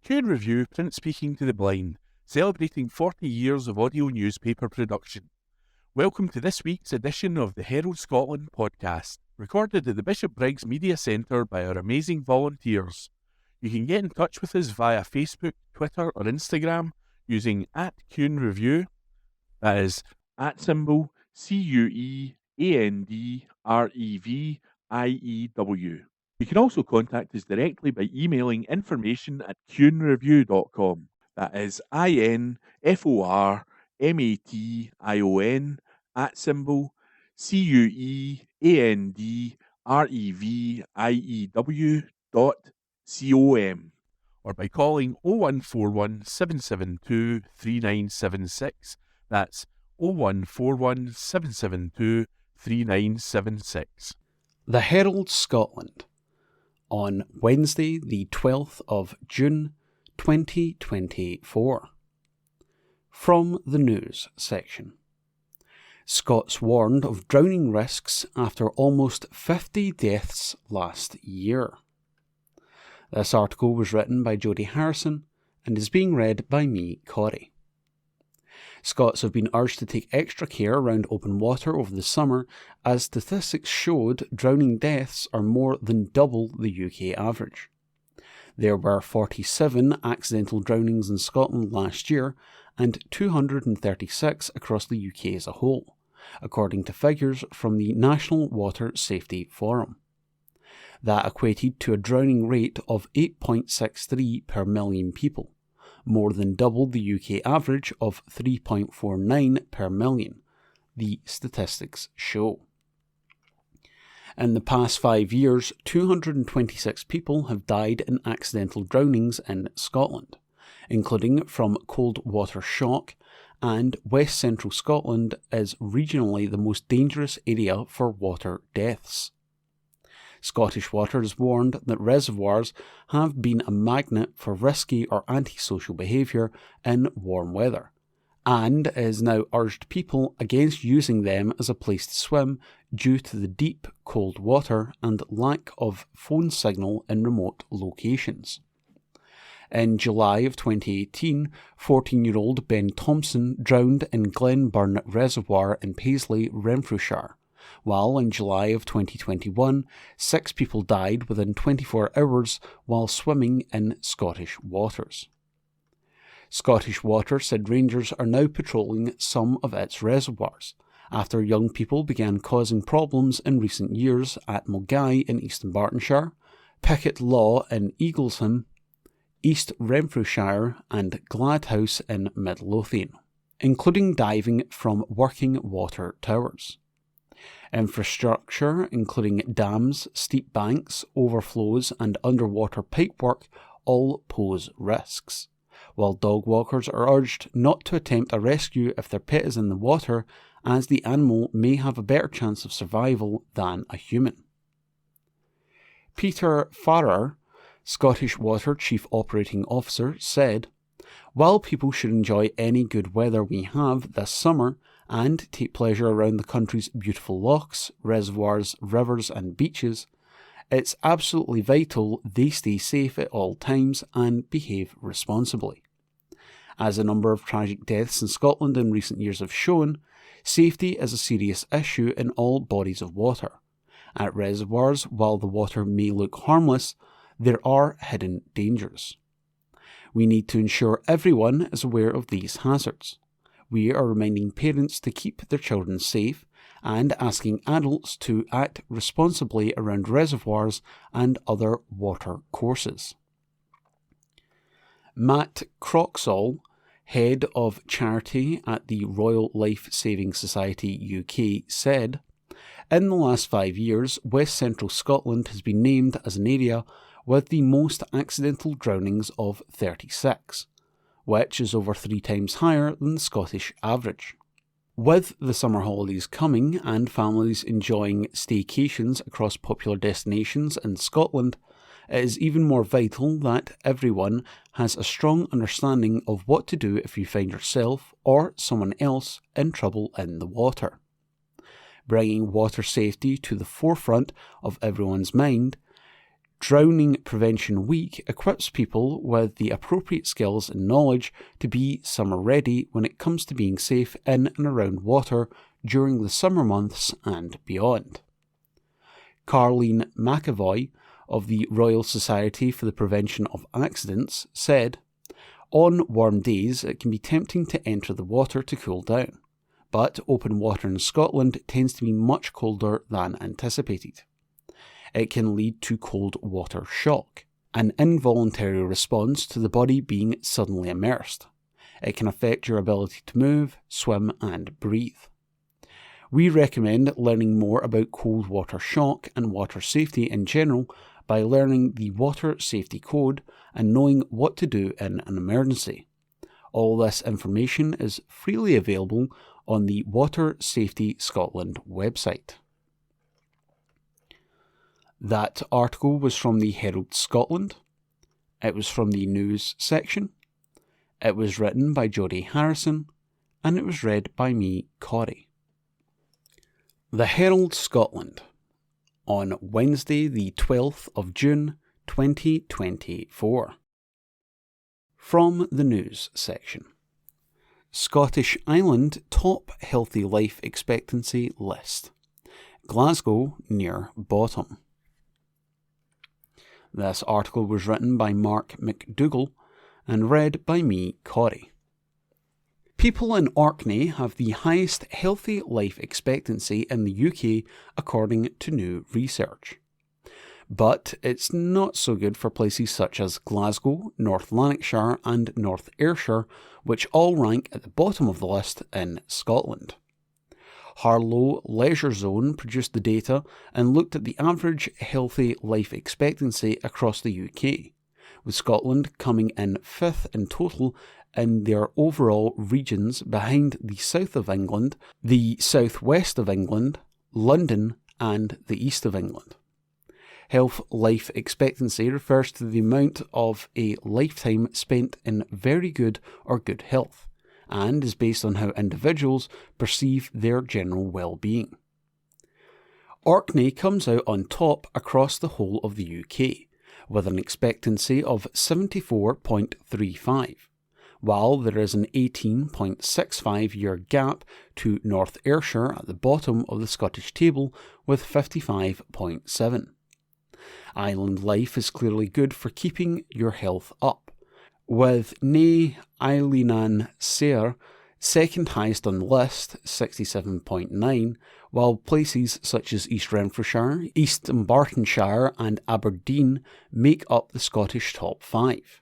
Q Review Print Speaking to the Blind, celebrating 40 years of audio newspaper production. Welcome to this week's edition of the Herald Scotland podcast, recorded at the Bishop Briggs Media Centre by our amazing volunteers. You can get in touch with us via Facebook, Twitter or Instagram using @CuneReview, that is @CuandReview. You can also contact us directly by emailing information@cunereview.com. That is INFORMATION or by calling 0141 772 3976. That's 0141 772 3976. The Herald Scotland on Wednesday the 12th of June 2024. From the news section. Scots warned of drowning risks after almost 50 deaths last year. This article was written by Jodie Harrison and is being read by me, Corey. Scots have been urged to take extra care around open water over the summer, as statistics showed drowning deaths are more than double the UK average. There were 47 accidental drownings in Scotland last year and 236 across the UK as a whole, according to figures from the National Water Safety Forum. That equated to a drowning rate of 8.63 per million people, more than double the UK average of 3.49 per million, the statistics show. In the past 5 years, 226 people have died in accidental drownings in Scotland, including from cold water shock, and West Central Scotland is regionally the most dangerous area for water deaths. Scottish Water has warned that reservoirs have been a magnet for risky or antisocial behaviour in warm weather, and has now urged people against using them as a place to swim due to the deep, cold water and lack of phone signal in remote locations. In July of 2018, 14-year-old Ben Thompson drowned in Glenburn Reservoir in Paisley, Renfrewshire, while in July of 2021, 6 people died within 24 hours while swimming in Scottish waters. Scottish Water said rangers are now patrolling some of its reservoirs, after young people began causing problems in recent years at Mulgai in East Bartonshire, Picket Law in Eaglesham, East Renfrewshire and Gladhouse in Midlothian, including diving from working water towers. Infrastructure, including dams, steep banks, overflows and underwater pipework, all pose risks, while dog walkers are urged not to attempt a rescue if their pet is in the water, as the animal may have a better chance of survival than a human. Peter Farrer, Scottish Water Chief Operating Officer, said, "While people should enjoy any good weather we have this summer and take pleasure around the country's beautiful lochs, reservoirs, rivers and beaches, it's absolutely vital they stay safe at all times and behave responsibly. As a number of tragic deaths in Scotland in recent years have shown, safety is a serious issue in all bodies of water. At reservoirs, while the water may look harmless, there are hidden dangers. We need to ensure everyone is aware of these hazards. We are reminding parents to keep their children safe and asking adults to act responsibly around reservoirs and other water courses." Matt Croxall, head of charity at the Royal Life Saving Society UK, said, "In the last 5 years, West Central Scotland has been named as an area with the most accidental drownings of 36, which is over 3 times higher than the Scottish average. With the summer holidays coming and families enjoying staycations across popular destinations in Scotland, it is even more vital that everyone has a strong understanding of what to do if you find yourself or someone else in trouble in the water. Bringing water safety to the forefront of everyone's mind, Drowning Prevention Week equips people with the appropriate skills and knowledge to be summer ready when it comes to being safe in and around water during the summer months and beyond. Carleen McAvoy of the Royal Society for the Prevention of Accidents said, "On warm days it can be tempting to enter the water to cool down, but open water in Scotland tends to be much colder than anticipated. It can lead to cold water shock, an involuntary response to the body being suddenly immersed. It can affect your ability to move, swim and breathe. We recommend learning more about cold water shock and water safety in general by learning the Water Safety Code and knowing what to do in an emergency. All this information is freely available on the Water Safety Scotland website." That article was from the Herald Scotland. It was from the news section. It was written by Jodie Harrison, and it was read by me, Corey. The Herald Scotland, on Wednesday the 12th of June 2024. From the news section. Scottish Island top healthy life expectancy list. Glasgow near bottom. This article was written by Mark McDougall and read by me, Corey. People in Orkney have the highest healthy life expectancy in the UK according to new research. But it's not so good for places such as Glasgow, North Lanarkshire and North Ayrshire, which all rank at the bottom of the list in Scotland. Harlow Leisure Zone produced the data and looked at the average healthy life expectancy across the UK, with Scotland coming in 5th in total in their overall regions behind the south of England, the southwest of England, London and the east of England. Health life expectancy refers to the amount of a lifetime spent in very good or good health, and is based on how individuals perceive their general well-being. Orkney comes out on top across the whole of the UK, with an expectancy of 74.35, while there is an 18.65-year gap to North Ayrshire at the bottom of the Scottish table with 55.7. Island life is clearly good for keeping your health up, with Nay Eileanan Sair second highest on the list, 67.9, while places such as East Renfrewshire, East Dunbartonshire and Aberdeen make up the Scottish top 5.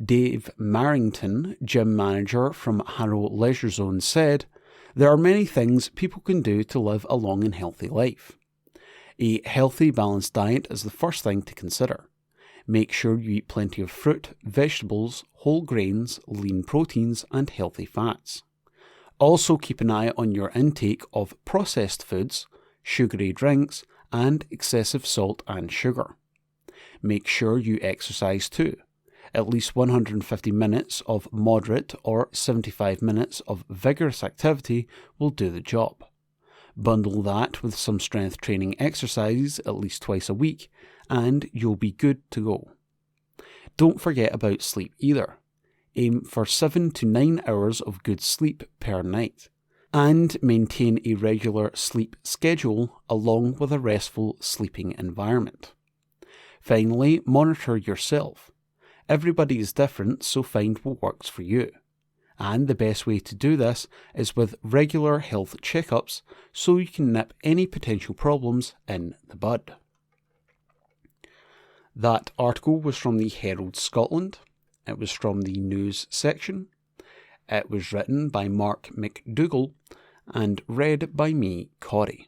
Dave Marrington, gym manager from Harrow Leisure Zone, said, "There are many things people can do to live a long and healthy life. A healthy, balanced diet is the first thing to consider. Make sure you eat plenty of fruit, vegetables, whole grains, lean proteins and healthy fats. Also keep an eye on your intake of processed foods, sugary drinks and excessive salt and sugar. Make sure you exercise too. At least 150 minutes of moderate or 75 minutes of vigorous activity will do the job. Bundle that with some strength training exercises at least twice a week, and you'll be good to go. Don't forget about sleep either. Aim for 7 to 9 hours of good sleep per night, and maintain a regular sleep schedule along with a restful sleeping environment. Finally, monitor yourself. Everybody is different, so find what works for you. And the best way to do this is with regular health checkups so you can nip any potential problems in the bud." That article was from the Herald Scotland. It was from the news section. It was written by Mark McDougall and read by me, Corey.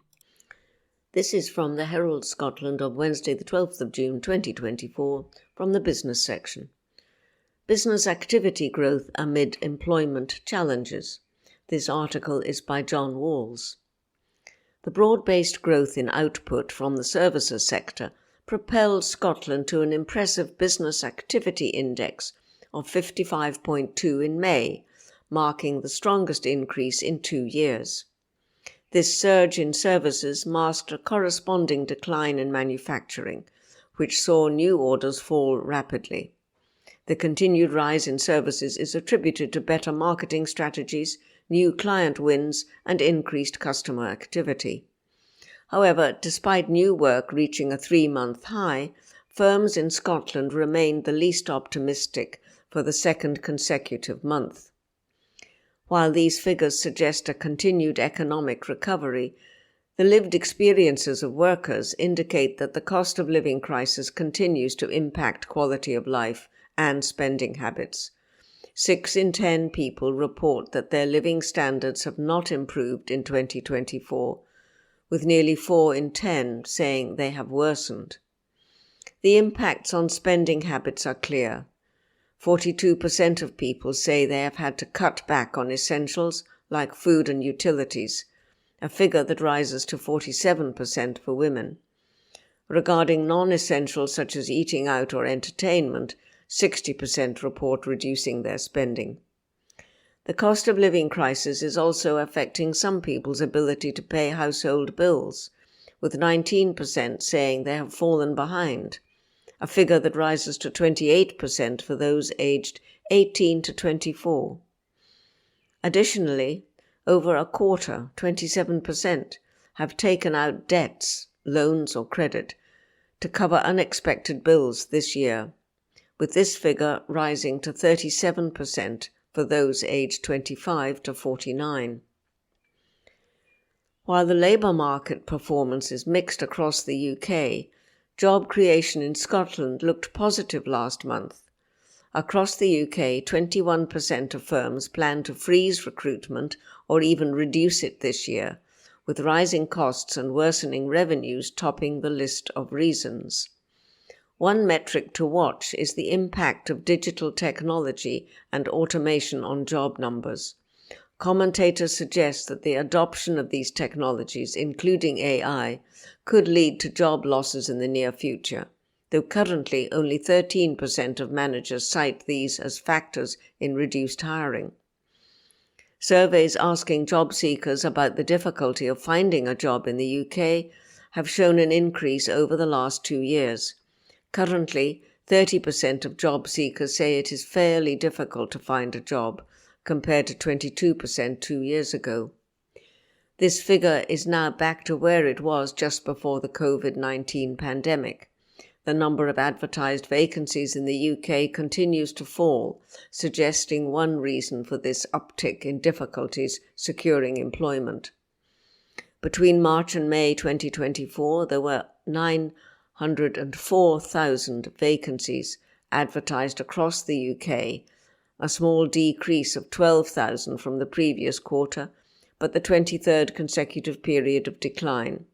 This is from the Herald Scotland of Wednesday the 12th of June 2024 from the business section. Business activity growth amid employment challenges. This article is by John Walls. The broad-based growth in output from the services sector propelled Scotland to an impressive business activity index of 55.2 in May, marking the strongest increase in 2 years. This surge in services masked a corresponding decline in manufacturing, which saw new orders fall rapidly. The continued rise in services is attributed to better marketing strategies, new client wins, and increased customer activity. However, despite new work reaching a 3-month high, firms in Scotland remained the least optimistic for the second consecutive month. While these figures suggest a continued economic recovery, the lived experiences of workers indicate that the cost of living crisis continues to impact quality of life and spending habits. 6 in 10 people report that their living standards have not improved in 2024, with nearly 4 in 10 saying they have worsened. The impacts on spending habits are clear. 42% of people say they have had to cut back on essentials like food and utilities, a figure that rises to 47% for women. Regarding non-essentials such as eating out or entertainment, 60% report reducing their spending. The cost of living crisis is also affecting some people's ability to pay household bills, with 19% saying they have fallen behind, a figure that rises to 28% for those aged 18 to 24. Additionally, over a quarter, 27%, have taken out debts, loans or credit, to cover unexpected bills this year, with this figure rising to 37% for those aged 25 to 49. While the labour market performance is mixed across the UK, job creation in Scotland looked positive last month. Across the UK, 21% of firms plan to freeze recruitment or even reduce it this year, with rising costs and worsening revenues topping the list of reasons. One metric to watch is the impact of digital technology and automation on job numbers. Commentators suggest that the adoption of these technologies, including AI, could lead to job losses in the near future, though currently only 13% of managers cite these as factors in reduced hiring. Surveys asking job seekers about the difficulty of finding a job in the UK have shown an increase over the last 2 years. Currently, 30% of job seekers say it is fairly difficult to find a job, compared to 22% 2 years ago. This figure is now back to where it was just before the COVID-19 pandemic. The number of advertised vacancies in the UK continues to fall, suggesting one reason for this uptick in difficulties securing employment. Between March and May 2024, there were 904,000 vacancies advertised across the UK, a small decrease of 12,000 from the previous quarter, but the 23rd consecutive period of decline.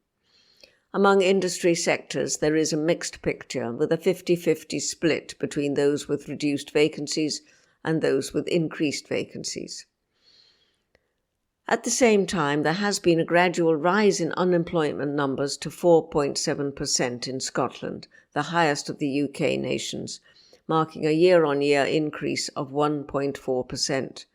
Among industry sectors, there is a mixed picture, with a 50-50 split between those with reduced vacancies and those with increased vacancies. At the same time, there has been a gradual rise in unemployment numbers to 4.7% in Scotland, the highest of the UK nations, marking a year-on-year increase of 1.4%.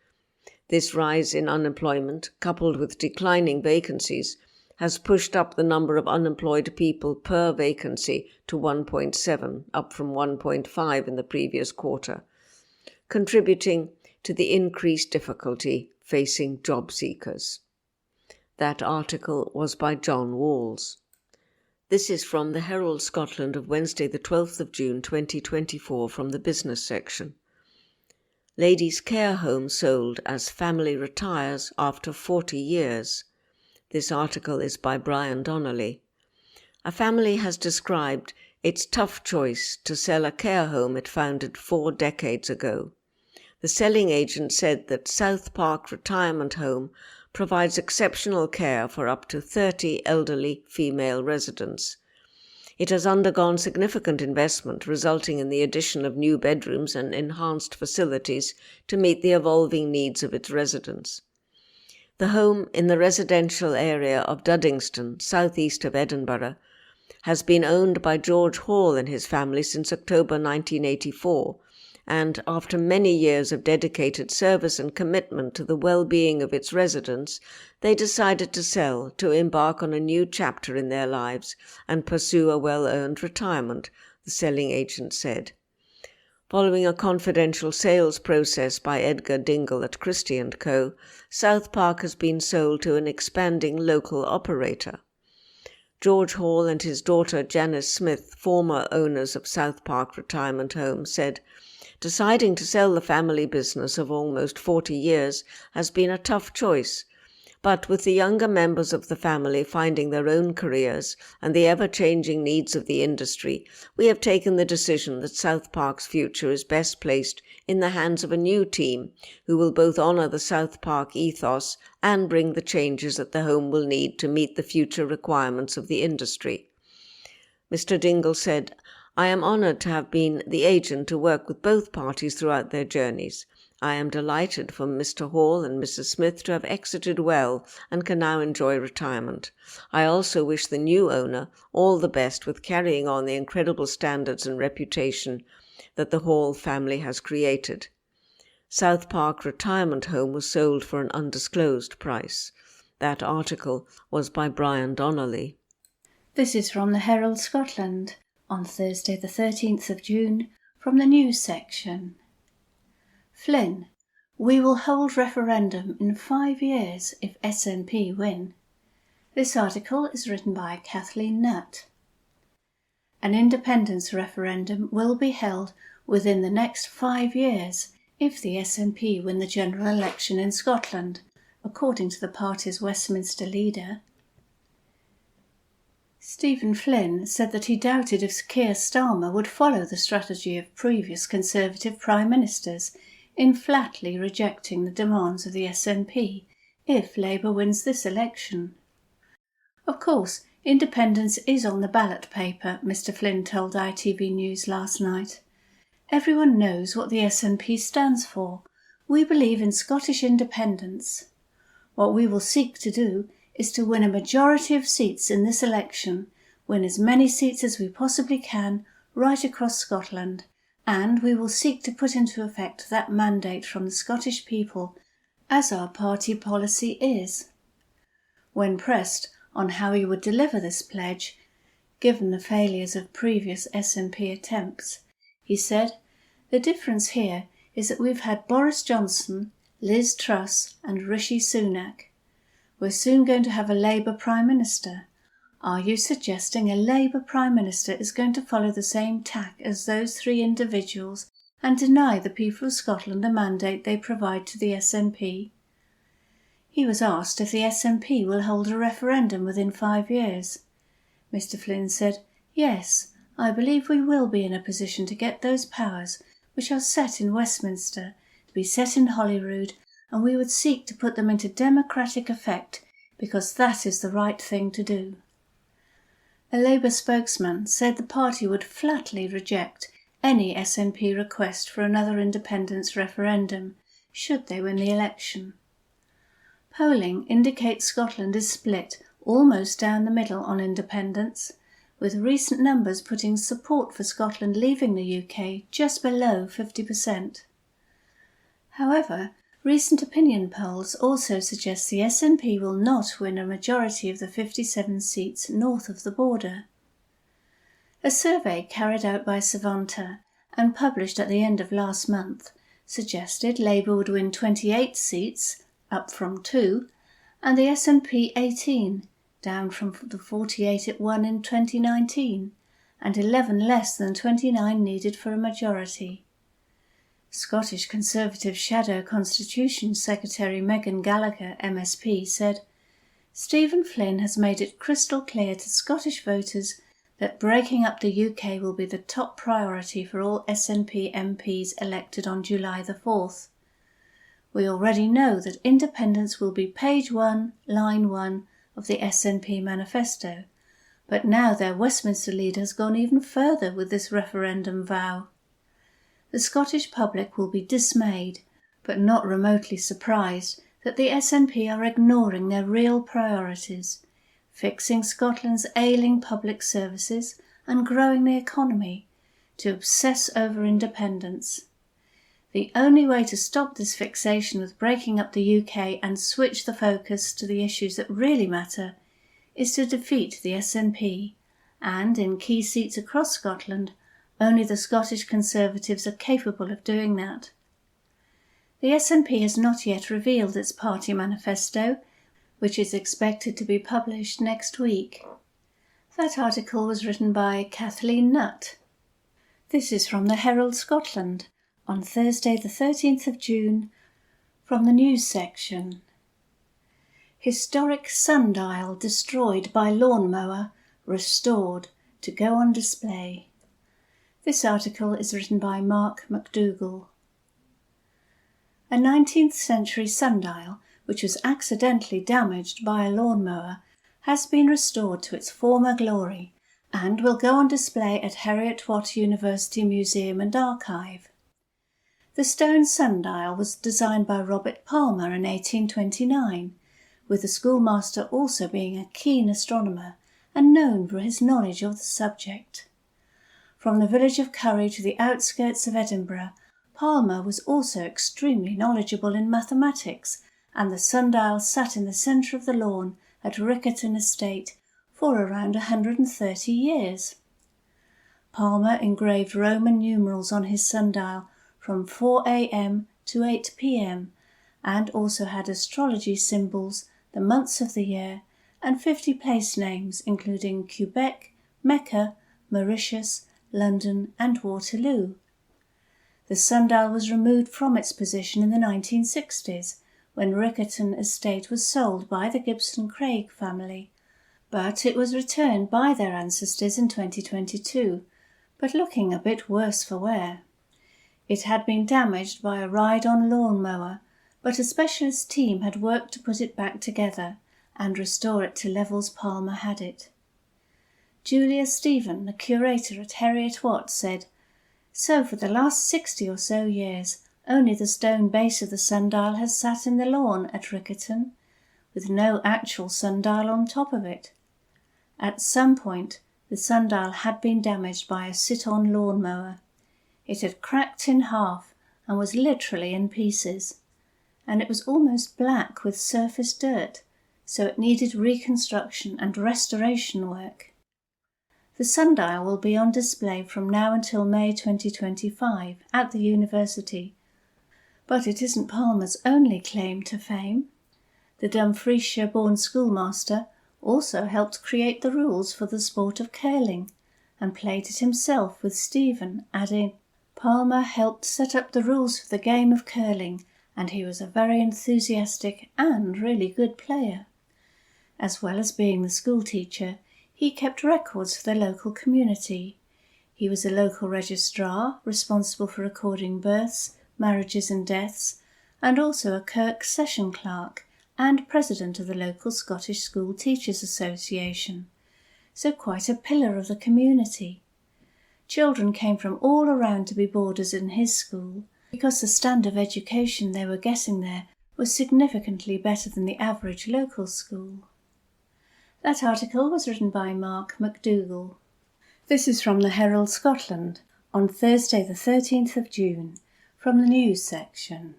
This rise in unemployment, coupled with declining vacancies, has pushed up the number of unemployed people per vacancy to 1.7, up from 1.5 in the previous quarter, contributing to the increased difficulty facing job seekers. That article was by John Walls. This is from the Herald Scotland of Wednesday the 12th of June 2024 from the business section. Ladies' care home sold as family retires after 40 years. This article is by Brian Donnelly. A family has described its tough choice to sell a care home it founded 4 decades ago. The selling agent said that South Park Retirement Home provides exceptional care for up to 30 elderly female residents. It has undergone significant investment, resulting in the addition of new bedrooms and enhanced facilities to meet the evolving needs of its residents. The home in the residential area of Duddingston, southeast of Edinburgh, has been owned by George Hall and his family since October 1984, and after many years of dedicated service and commitment to the well-being of its residents, they decided to sell to embark on a new chapter in their lives and pursue a well-earned retirement, the the selling agent said. Following a confidential sales process by Edgar Dingle at Christie & Co., South Park has been sold to an expanding local operator. George Hall and his daughter Janice Smith, former owners of South Park Retirement Home, said, "Deciding to sell the family business of almost 40 years has been a tough choice. But with the younger members of the family finding their own careers and the ever-changing needs of the industry, we have taken the decision that South Park's future is best placed in the hands of a new team who will both honour the South Park ethos and bring the changes that the home will need to meet the future requirements of the industry." Mr. Dingle said, "I am honoured to have been the agent to work with both parties throughout their journeys. I am delighted for Mr. Hall and Mrs. Smith to have exited well and can now enjoy retirement. I also wish the new owner all the best with carrying on the incredible standards and reputation that the Hall family has created." South Park Retirement Home was sold for an undisclosed price. That article was by Brian Donnelly. This is from the Herald Scotland on Thursday the 13th of June from the news section. Flynn, we will hold referendum in 5 years if SNP win. This article is written by Kathleen Nutt. An independence referendum will be held within the next 5 years if the SNP win the general election in Scotland, according to the party's Westminster leader. Stephen Flynn said that he doubted if Keir Starmer would follow the strategy of previous Conservative Prime Ministers in flatly rejecting the demands of the SNP if Labour wins this election. Of course, independence is on the ballot paper, Mr. Flynn told ITV News last night. Everyone knows what the SNP stands for. We believe in Scottish independence. What we will seek to do is to win a majority of seats in this election, win as many seats as we possibly can right across Scotland, and we will seek to put into effect that mandate from the Scottish people, as our party policy is. When pressed on how he would deliver this pledge, given the failures of previous SNP attempts, he said, "The difference here is that we've had Boris Johnson, Liz Truss and Rishi Sunak. We're soon going to have a Labour Prime Minister. Are you suggesting a Labour Prime Minister is going to follow the same tack as those three individuals and deny the people of Scotland the mandate they provide to the SNP?" He was asked if the SNP will hold a referendum within 5 years. Mr. Flynn said, "Yes, I believe we will be in a position to get those powers which are set in Westminster to be set in Holyrood, and we would seek to put them into democratic effect because that is the right thing to do." A Labour spokesman said the party would flatly reject any SNP request for another independence referendum should they win the election. Polling indicates Scotland is split almost down the middle on independence, with recent numbers putting support for Scotland leaving the UK just below 50%. However, recent opinion polls also suggest the SNP will not win a majority of the 57 seats north of the border. A survey carried out by Savanta and published at the end of last month suggested Labour would win 28 seats, up from 2, and the SNP 18, down from the 48 it won in 2019, and 11 less than 29 needed for a majority. Scottish Conservative Shadow Constitution Secretary Megan Gallagher, MSP, said, "Stephen Flynn has made it crystal clear to Scottish voters that breaking up the UK will be the top priority for all SNP MPs elected on July the 4th. We already know that independence will be page 1, line 1 of the SNP manifesto, but now their Westminster leader has gone even further with this referendum vow. The Scottish public will be dismayed, but not remotely surprised, that the SNP are ignoring their real priorities, fixing Scotland's ailing public services and growing the economy, to obsess over independence. The only way to stop this fixation with breaking up the UK and switch the focus to the issues that really matter is to defeat the SNP and, in key seats across Scotland, Only the Scottish Conservatives are capable of doing that. The SNP has not yet revealed its party manifesto, which is expected to be published next week. That article was written by Kathleen Nutt. This is from the Herald Scotland on Thursday the 13th of June from the news section. Historic sundial destroyed by lawnmower, restored to go on display. This article is written by Mark McDougall. A 19th century sundial, which was accidentally damaged by a lawnmower, has been restored to its former glory and will go on display at Heriot-Watt University Museum and Archive. The stone sundial was designed by Robert Palmer in 1829, with the schoolmaster also being a keen astronomer and known for his knowledge of the subject. From the village of Curry to the outskirts of Edinburgh, Palmer was also extremely knowledgeable in mathematics, and the sundial sat in the centre of the lawn at Riccarton Estate for around 130 years. Palmer engraved Roman numerals on his sundial from 4 a.m. to 8 p.m. and also had astrology symbols, the months of the year, and 50 place names including Quebec, Mecca, Mauritius, London and Waterloo. The sundial was removed from its position in the 1960s when Riccarton Estate was sold by the Gibson Craig family, but it was returned by their ancestors in 2022, but looking a bit worse for wear. It had been damaged by a ride-on lawnmower, but a specialist team had worked to put it back together and restore it to levels Palmer had it. Julia Stephen, the curator at Heriot-Watt, said, "So for the last 60 or so years, only the stone base of the sundial has sat in the lawn at Riccarton, with no actual sundial on top of it. At some point, the sundial had been damaged by a sit-on lawnmower. It had cracked in half and was literally in pieces, and it was almost black with surface dirt, so it needed reconstruction and restoration work. The sundial will be on display from now until May 2025 at the university, but it isn't Palmer's only claim to fame. The Dumfriesshire-born schoolmaster also helped create the rules for the sport of curling and played it himself with Stephen, adding, "Palmer helped set up the rules for the game of curling, and he was a very enthusiastic and really good player. As well as being the school teacher, he kept records for the local community. He was a local registrar, responsible for recording births, marriages and deaths, and also a Kirk Session Clerk and president of the local Scottish School Teachers Association, so quite a pillar of the community. Children came from all around to be boarders in his school, because the standard of education they were getting there was significantly better than the average local school." That article was written by Mark McDougall. This is from the Herald Scotland on Thursday the 13th of June from the news section.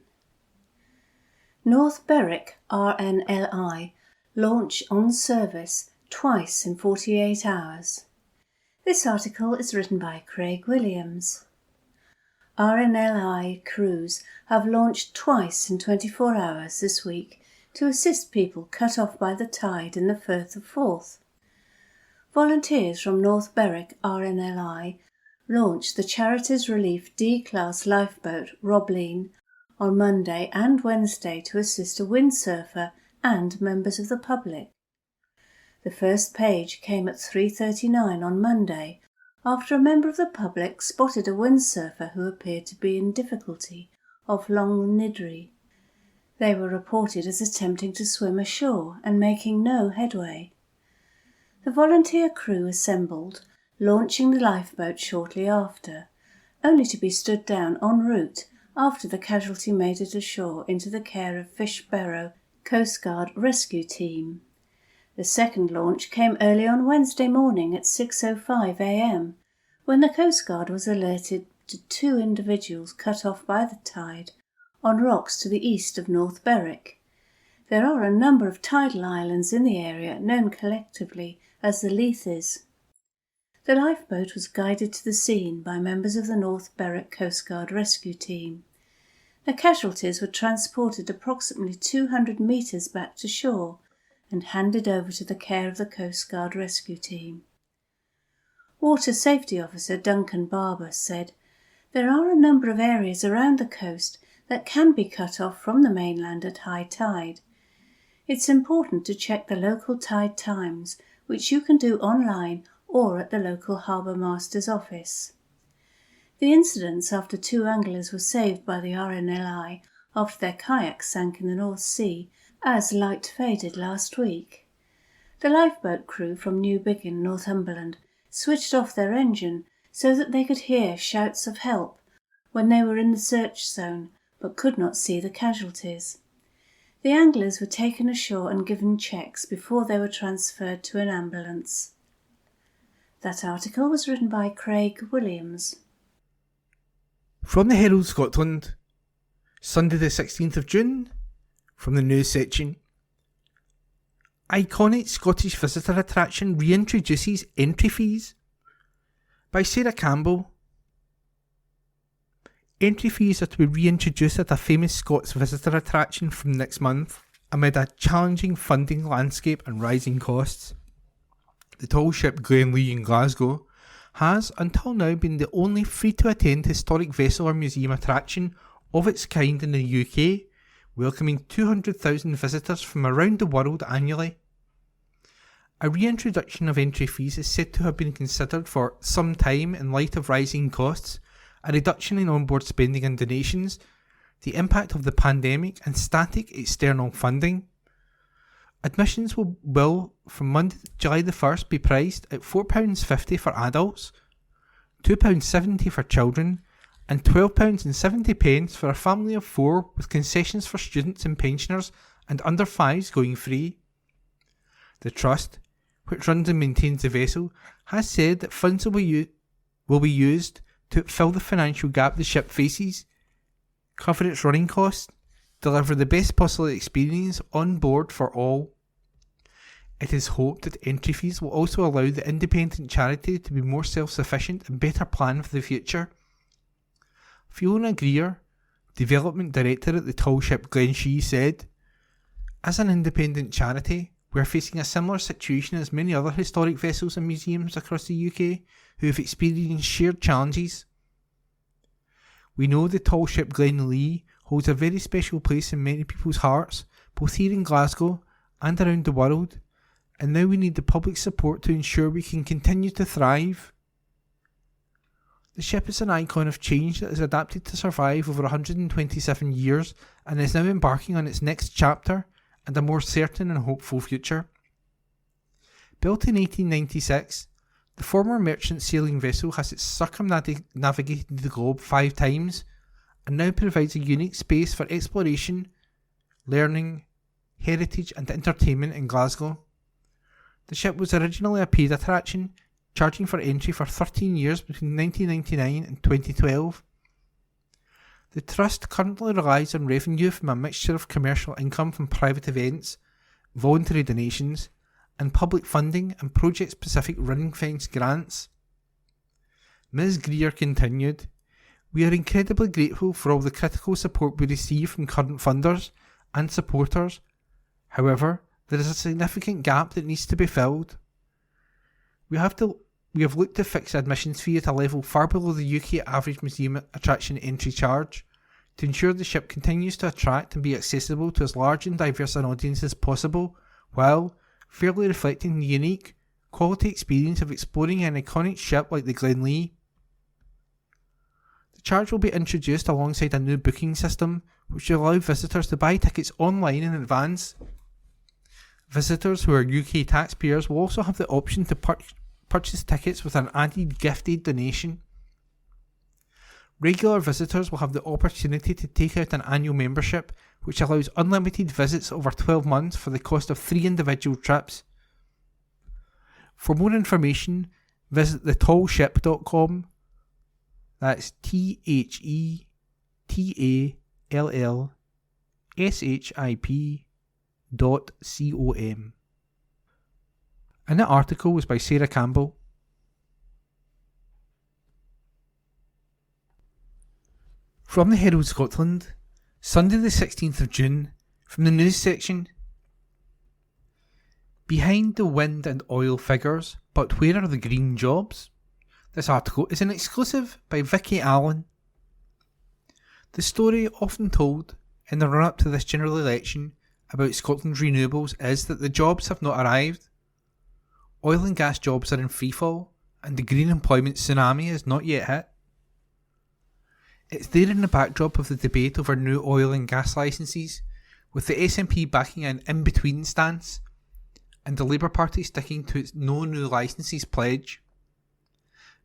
North Berwick RNLI launch on service twice in 48 hours. This article is written by Craig Williams. RNLI crews have launched twice in 24 hours this week to assist people cut off by the tide in the Firth of Forth. Volunteers from North Berwick RNLI launched the Charities Relief D-Class lifeboat Robleen on Monday and Wednesday to assist a windsurfer and members of the public. The first page came at 3:39 on Monday after a member of the public spotted a windsurfer who appeared to be in difficulty off Long Nidri. They were reported as attempting to swim ashore and making no headway. The volunteer crew assembled, launching the lifeboat shortly after, only to be stood down en route after the casualty made it ashore into the care of Fishbarrow Coast Guard rescue team. The second launch came early on Wednesday morning at 6:05 a.m, when the Coast Guard was alerted to 2 individuals cut off by the tide on rocks to the east of North Berwick. There are a number of tidal islands in the area known collectively as the Leiths. The lifeboat was guided to the scene by members of the North Berwick Coast Guard rescue team. The casualties were transported approximately 200 metres back to shore and handed over to the care of the Coast Guard rescue team. Water Safety Officer Duncan Barber said, "There are a number of areas around the coast that can be cut off from the mainland at high tide. It's important to check the local tide times, which you can do online or at the local harbour master's office." The incidents after 2 anglers were saved by the RNLI after their kayaks sank in the North Sea as light faded last week. The lifeboat crew from New Biggin, Northumberland, switched off their engine so that they could hear shouts of help when they were in the search zone but could not see the casualties. The anglers were taken ashore and given checks before they were transferred to an ambulance. That article was written by Craig Williams. From the Herald Scotland, Sunday the 16th of June, from the news section. Iconic Scottish visitor attraction reintroduces entry fees, by Sarah Campbell. Entry fees are to be reintroduced at a famous Scots visitor attraction from next month, amid a challenging funding landscape and rising costs. The tall ship Glenlee in Glasgow has until now been the only free-to-attend historic vessel or museum attraction of its kind in the UK, welcoming 200,000 visitors from around the world annually. A reintroduction of entry fees is said to have been considered for some time in light of rising costs, a reduction in onboard spending and donations, the impact of the pandemic and static external funding. Admissions will from Monday, July the 1st, be priced at £4.50 for adults, £2.70 for children, and £12.70 for a family of 4, with concessions for students and pensioners and under 5s going free. The Trust, which runs and maintains the vessel, has said that funds will be used to fill the financial gap the ship faces, cover its running costs, deliver the best possible experience on board for all. It is hoped that entry fees will also allow the independent charity to be more self-sufficient and better plan for the future. Fiona Greer, Development Director at the tall ship Glenshee, said, "As an independent charity, we are facing a similar situation as many other historic vessels and museums across the UK who have experienced shared challenges. We know the tall ship Glenlee holds a very special place in many people's hearts, both here in Glasgow and around the world, and now we need the public support to ensure we can continue to thrive." The ship is an icon of change that has adapted to survive over 127 years and is now embarking on its next chapter and a more certain and hopeful future. Built in 1896, the former merchant sailing vessel has circumnavigated the globe 5 times and now provides a unique space for exploration, learning, heritage and entertainment in Glasgow. The ship was originally a paid attraction, charging for entry for 13 years between 1999 and 2012. The Trust currently relies on revenue from a mixture of commercial income from private events, voluntary donations, and public funding and project-specific ring-fence grants. Ms. Greer continued, "We are incredibly grateful for all the critical support we receive from current funders and supporters. However, there is a significant gap that needs to be filled. We have looked to fix admissions fee at a level far below the UK average museum attraction entry charge to ensure the ship continues to attract and be accessible to as large and diverse an audience as possible, while fairly reflecting the unique, quality experience of exploring an iconic ship like the Glenlee. The charge will be introduced alongside a new booking system which will allow visitors to buy tickets online in advance. Visitors who are UK taxpayers will also have the option to purchase tickets with an added gifted donation. Regular visitors will have the opportunity to take out an annual membership which allows unlimited visits over 12 months for the cost of 3 individual trips. For more information, visit thetallship.com. That's TheTallShip.com. And that article was by Sarah Campbell. From the Herald Scotland, Sunday the 16th of June, from the news section. Behind the wind and oil figures, but where are the green jobs? This article is an exclusive by Vicky Allen. The story often told in the run-up to this general election about Scotland's renewables is that the jobs have not arrived. Oil and gas jobs are in freefall, and the green employment tsunami is not yet hit. It's there in the backdrop of the debate over new oil and gas licences, with the SNP backing an in-between stance, and the Labour Party sticking to its no new licences pledge.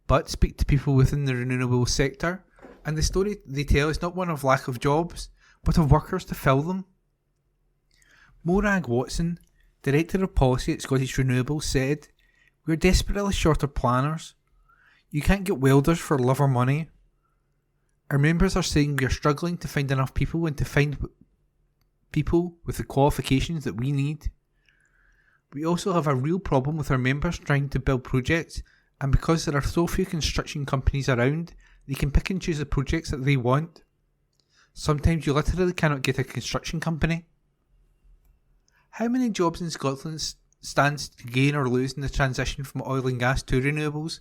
But speak to people within the renewable sector, and the story they tell is not one of lack of jobs, but of workers to fill them. Morag Watson, Director of Policy at Scottish Renewables, said, "We're desperately short of planners. You can't get welders for love or money. Our members are saying we are struggling to find enough people and to find people with the qualifications that we need. We also have a real problem with our members trying to build projects, and because there are so few construction companies around, they can pick and choose the projects that they want. Sometimes you literally cannot get a construction company." How many jobs in Scotland stands to gain or lose in the transition from oil and gas to renewables,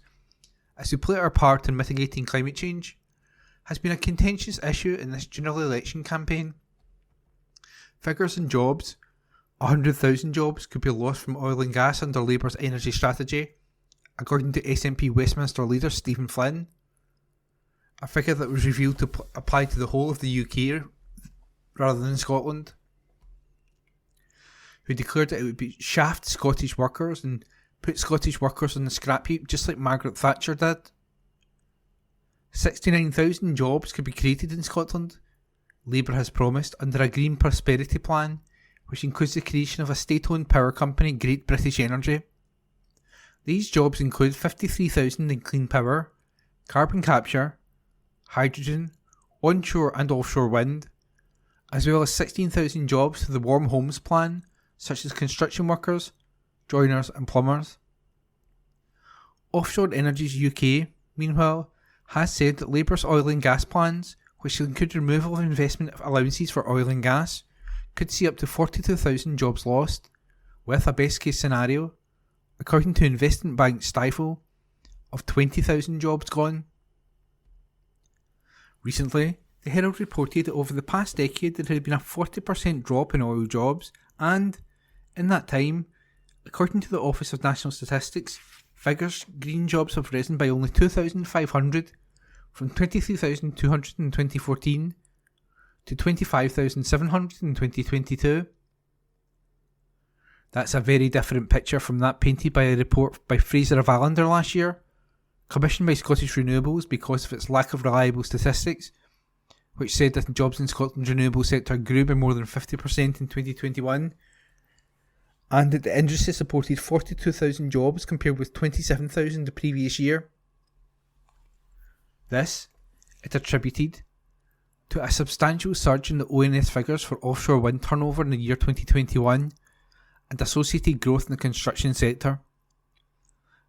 as we play our part in mitigating climate change, has been a contentious issue in this general election campaign. Figures and jobs: 100,000 jobs could be lost from oil and gas under Labour's energy strategy, according to SNP Westminster leader Stephen Flynn, a figure that was revealed to apply to the whole of the UK rather than Scotland, who declared that it would be shaft Scottish workers and put Scottish workers on the scrap heap just like Margaret Thatcher did. 69,000 jobs could be created in Scotland, Labour has promised, under a Green Prosperity Plan, which includes the creation of a state-owned power company, Great British Energy. These jobs include 53,000 in clean power, carbon capture, hydrogen, onshore and offshore wind, as well as 16,000 jobs through the Warm Homes Plan, such as construction workers, joiners and plumbers. Offshore Energies UK, meanwhile, has said that Labour's oil and gas plans, which include removal of investment allowances for oil and gas, could see up to 42,000 jobs lost, with a best case scenario, according to investment bank Stifel, of 20,000 jobs gone. Recently, the Herald reported that over the past decade there had been a 40% drop in oil jobs, and, in that time, according to the Office of National Statistics, figures green jobs have risen by only 2,500, from 23,200 in 2014 to 25,700 in 2022. That's a very different picture from that painted by a report by Fraser of Allender last year, commissioned by Scottish Renewables because of its lack of reliable statistics, which said that jobs in Scotland's renewable sector grew by more than 50% in 2021, and that the industry supported 42,000 jobs compared with 27,000 the previous year. This, it attributed to a substantial surge in the ONS figures for offshore wind turnover in the year 2021 and associated growth in the construction sector.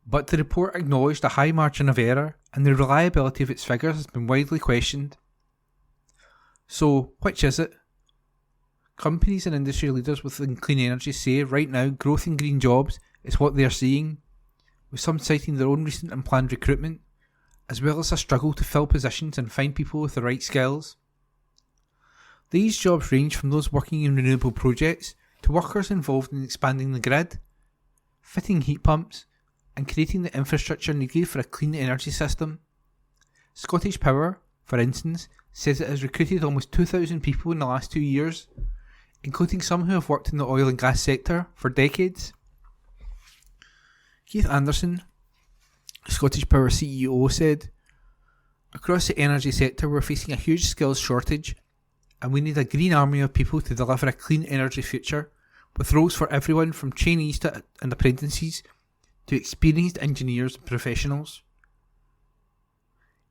But the report acknowledged a high margin of error, and the reliability of its figures has been widely questioned. So, which is it? Companies and industry leaders within clean energy say right now growth in green jobs is what they are seeing, with some citing their own recent and planned recruitment, as well as a struggle to fill positions and find people with the right skills. These jobs range from those working in renewable projects to workers involved in expanding the grid, fitting heat pumps, and creating the infrastructure needed for a clean energy system. Scottish Power, for instance, says it has recruited almost 2,000 people in the last 2 years, including some who have worked in the oil and gas sector for decades. Keith Anderson, Scottish Power CEO, said, "Across the energy sector we're facing a huge skills shortage, and we need a green army of people to deliver a clean energy future, with roles for everyone from trainees and apprentices to experienced engineers and professionals."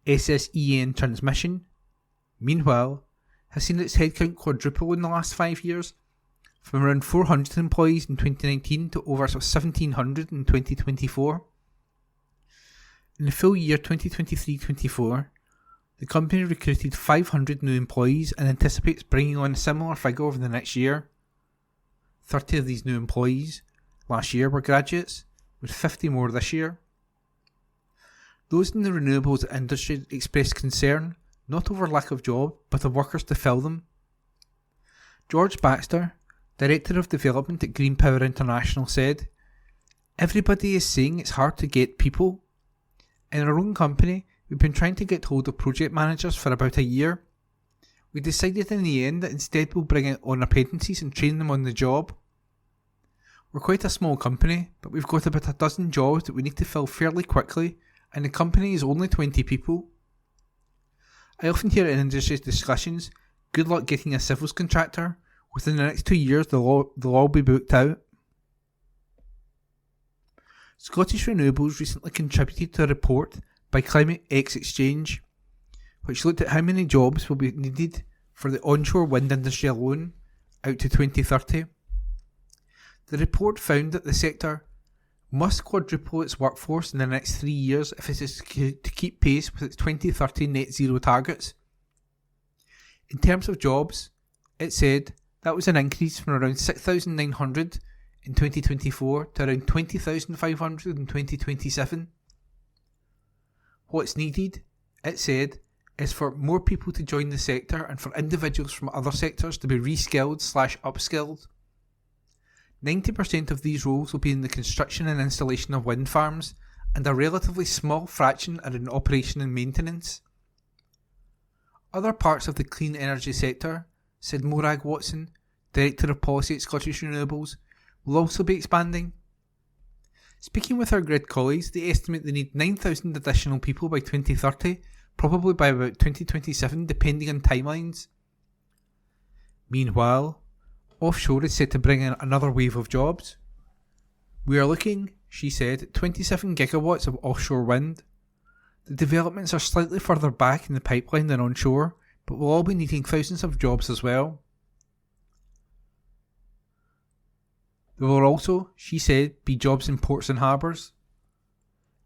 SSEN Transmission, meanwhile, has seen its headcount quadruple in the last 5 years, from around 400 employees in 2019 to over 1,700 in 2024. In the full year 2023-24, The company recruited 500 new employees and anticipates bringing on a similar figure over the next year. 30 of these new employees last year were graduates, with 50 more this year. Those in the renewables industry expressed concern not over lack of job, but of workers to fill them. George Baxter, Director of Development at Green Power International, said, "Everybody is saying it's hard to get people. In our own company, we've been trying to get hold of project managers for about a year. We decided in the end that instead we'll bring on apprentices and train them on the job. We're quite a small company, but we've got about a dozen jobs that we need to fill fairly quickly, and the company is only 20 people. I often hear in industry discussions, good luck getting a civils contractor. Within the next 2 years they'll all be booked out." Scottish Renewables recently contributed to a report by Climate X Exchange, which looked at how many jobs will be needed for the onshore wind industry alone out to 2030. The report found that the sector must quadruple its workforce in the next 3 years if it is to keep pace with its 2030 net zero targets. In terms of jobs, it said that was an increase from around 6,900 in 2024 to around 20,500 in 2027. What's needed, it said, is for more people to join the sector and for individuals from other sectors to be reskilled/upskilled. 90% of these roles will be in the construction and installation of wind farms, and a relatively small fraction are in operation and maintenance. Other parts of the clean energy sector, said Morag Watson, Director of Policy at Scottish Renewables, will also be expanding. Speaking with our grid colleagues, they estimate they need 9,000 additional people by 2030, probably by about 2027 depending on timelines. Meanwhile, offshore is set to bring in another wave of jobs. "We are looking," she said, "at 27 gigawatts of offshore wind. The developments are slightly further back in the pipeline than onshore, but we'll all be needing thousands of jobs as well. There will also," she said, "be jobs in ports and harbours.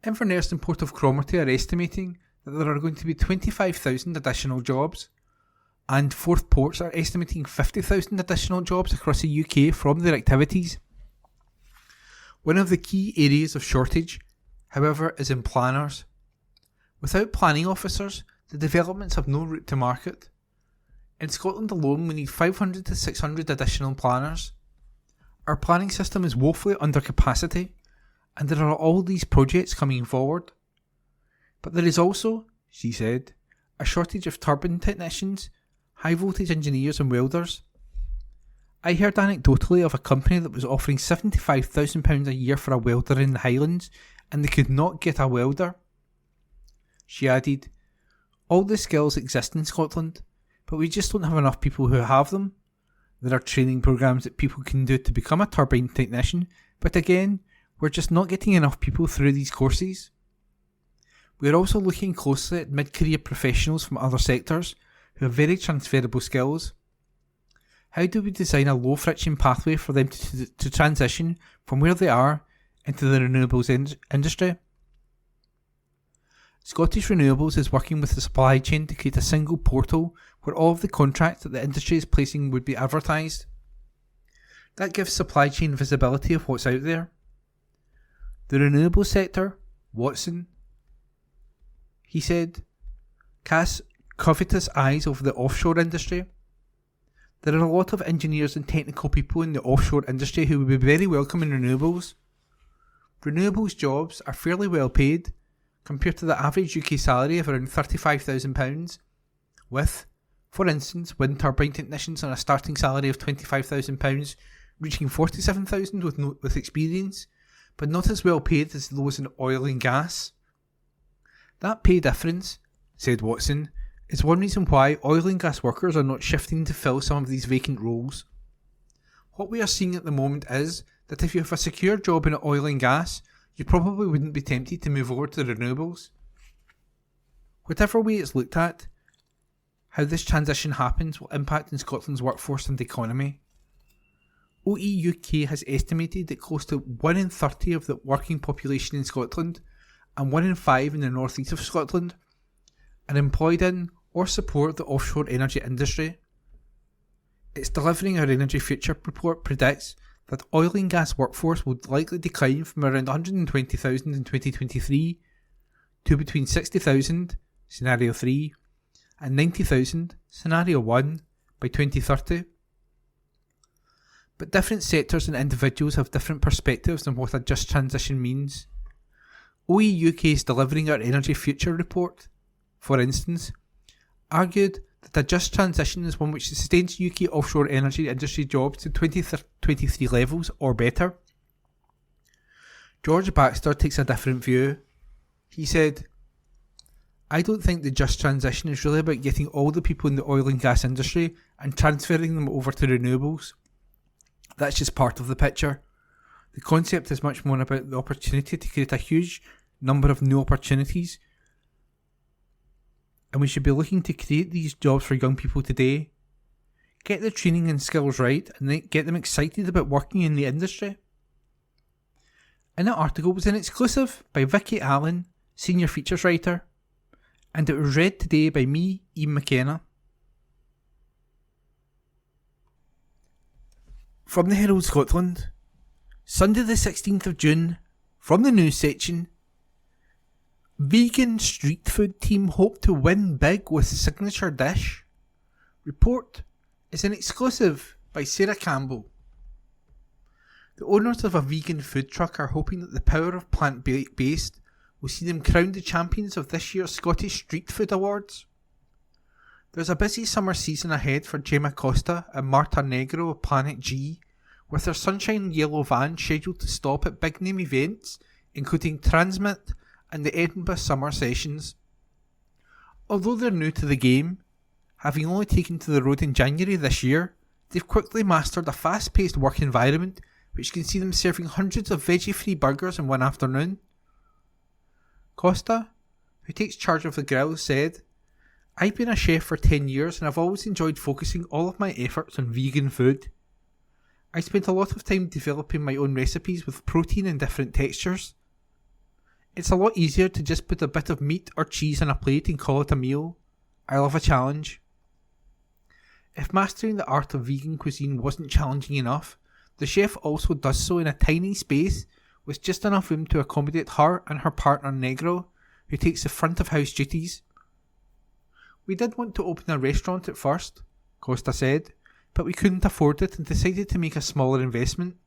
Inverness and Port of Cromarty are estimating that there are going to be 25,000 additional jobs, and Forth Ports are estimating 50,000 additional jobs across the UK from their activities. One of the key areas of shortage, however, is in planners. Without planning officers, the developments have no route to market. In Scotland alone, we need 500 to 600 additional planners. Our planning system is woefully under capacity, and there are all these projects coming forward. But there is also," she said, "a shortage of turbine technicians, high voltage engineers and welders. I heard anecdotally of a company that was offering £75,000 a year for a welder in the Highlands, and they could not get a welder." She added, "All the skills exist in Scotland, but we just don't have enough people who have them. There are training programmes that people can do to become a turbine technician, but again, we're just not getting enough people through these courses. We're also looking closely at mid-career professionals from other sectors who have very transferable skills. How do we design a low-friction pathway for them to transition from where they are into the renewables industry?" Scottish Renewables is working with the supply chain to create a single portal where all of the contracts that the industry is placing would be advertised. That gives supply chain visibility of what's out there. The renewables sector, Watson, he said, casts covetous eyes over the offshore industry. There are a lot of engineers and technical people in the offshore industry who would be very welcome in renewables. Renewables jobs are fairly well paid, compared to the average UK salary of around £35,000, with, for instance, wind turbine technicians on a starting salary of £25,000 reaching £47,000 with experience, but not as well paid as those in oil and gas. That pay difference, said Watson, is one reason why oil and gas workers are not shifting to fill some of these vacant roles. What we are seeing at the moment is that if you have a secure job in oil and gas, you probably wouldn't be tempted to move over to renewables. Whatever way it's looked at, how this transition happens will impact on Scotland's workforce and economy. OE UK has estimated that close to 1 in 30 of the working population in Scotland and 1 in 5 in the north east of Scotland and employed in or support the offshore energy industry. Its Delivering Our Energy Future report predicts that oil and gas workforce will likely decline from around 120,000 in 2023 to between 60,000, scenario 3, and 90,000, scenario 1, by 2030. But different sectors and individuals have different perspectives on what a just transition means. OE UK's Delivering Our Energy Future report, for instance, argued that a just transition is one which sustains UK offshore energy industry jobs to 2023 levels or better. George Baxter takes a different view. He said, "I don't think the just transition is really about getting all the people in the oil and gas industry and transferring them over to renewables. That's just part of the picture. The concept is much more about the opportunity to create a huge number of new opportunities, and we should be looking to create these jobs for young people today. Get the training and skills right and then get them excited about working in the industry." And that article was an exclusive by Vicky Allen, Senior Features Writer, and it was read today by me, Ian McKenna. From the Herald Scotland, Sunday the 16th of June, from the news section, vegan street food team hope to win big with signature dish. Report is an exclusive by Sarah Campbell. The owners of a vegan food truck are hoping that the power of plant-based will see them crowned the champions of this year's Scottish Street Food Awards. There's a busy summer season ahead for Gemma Costa and Marta Negro of Planet G, with their sunshine yellow van scheduled to stop at big name events, including Transmit and the Edinburgh Summer Sessions. Although they're new to the game, having only taken to the road in January this year, they've quickly mastered a fast-paced work environment which can see them serving hundreds of veggie-free burgers in one afternoon. Costa, who takes charge of the grill, said, "I've been a chef for 10 years and I've always enjoyed focusing all of my efforts on vegan food. I spent a lot of time developing my own recipes with protein and different textures. It's a lot easier to just put a bit of meat or cheese on a plate and call it a meal. I love a challenge." If mastering the art of vegan cuisine wasn't challenging enough, the chef also does so in a tiny space with just enough room to accommodate her and her partner Negro, who takes the front of house duties. "We did want to open a restaurant at first," Costa said, "but we couldn't afford it and decided to make a smaller investment.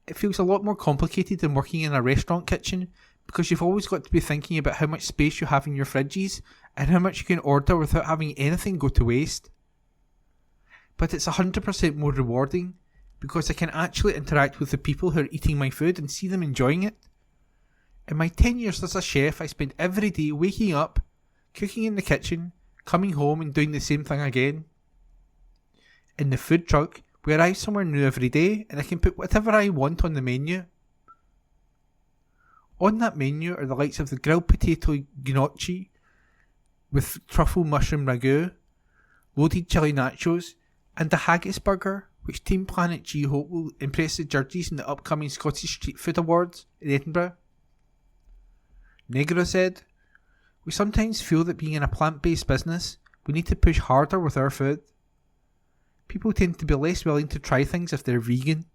It feels a lot more complicated than working in a restaurant kitchen because you've always got to be thinking about how much space you have in your fridges and how much you can order without having anything go to waste. But it's 100% more rewarding because I can actually interact with the people who are eating my food and see them enjoying it. In my 10 years as a chef, I spent every day waking up, cooking in the kitchen, coming home and doing the same thing again. In the food truck, we arrive somewhere new every day and I can put whatever I want on the menu. On that menu are the likes of the grilled potato gnocchi with truffle mushroom ragu, loaded chili nachos, and the haggis burger, which Team Planet G hope will impress the judges in the upcoming Scottish Street Food Awards in Edinburgh." Negro said, "We sometimes feel that being in a plant-based business, we need to push harder with our food. People tend to be less willing to try things if they're vegan.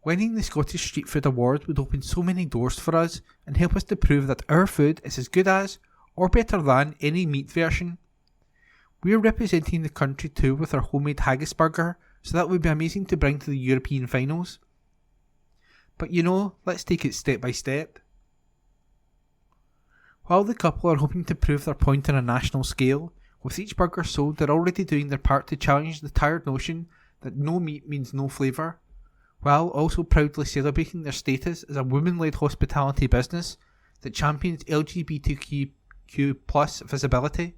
Winning the Scottish Street Food Award would open so many doors for us and help us to prove that our food is as good as, or better than, any meat version. We're representing the country too with our homemade haggis burger, so that would be amazing to bring to the European finals. But let's take it step by step." While the couple are hoping to prove their point on a national scale, with each burger sold they're already doing their part to challenge the tired notion that no meat means no flavour, while also proudly celebrating their status as a women-led hospitality business that champions LGBTQ+ visibility.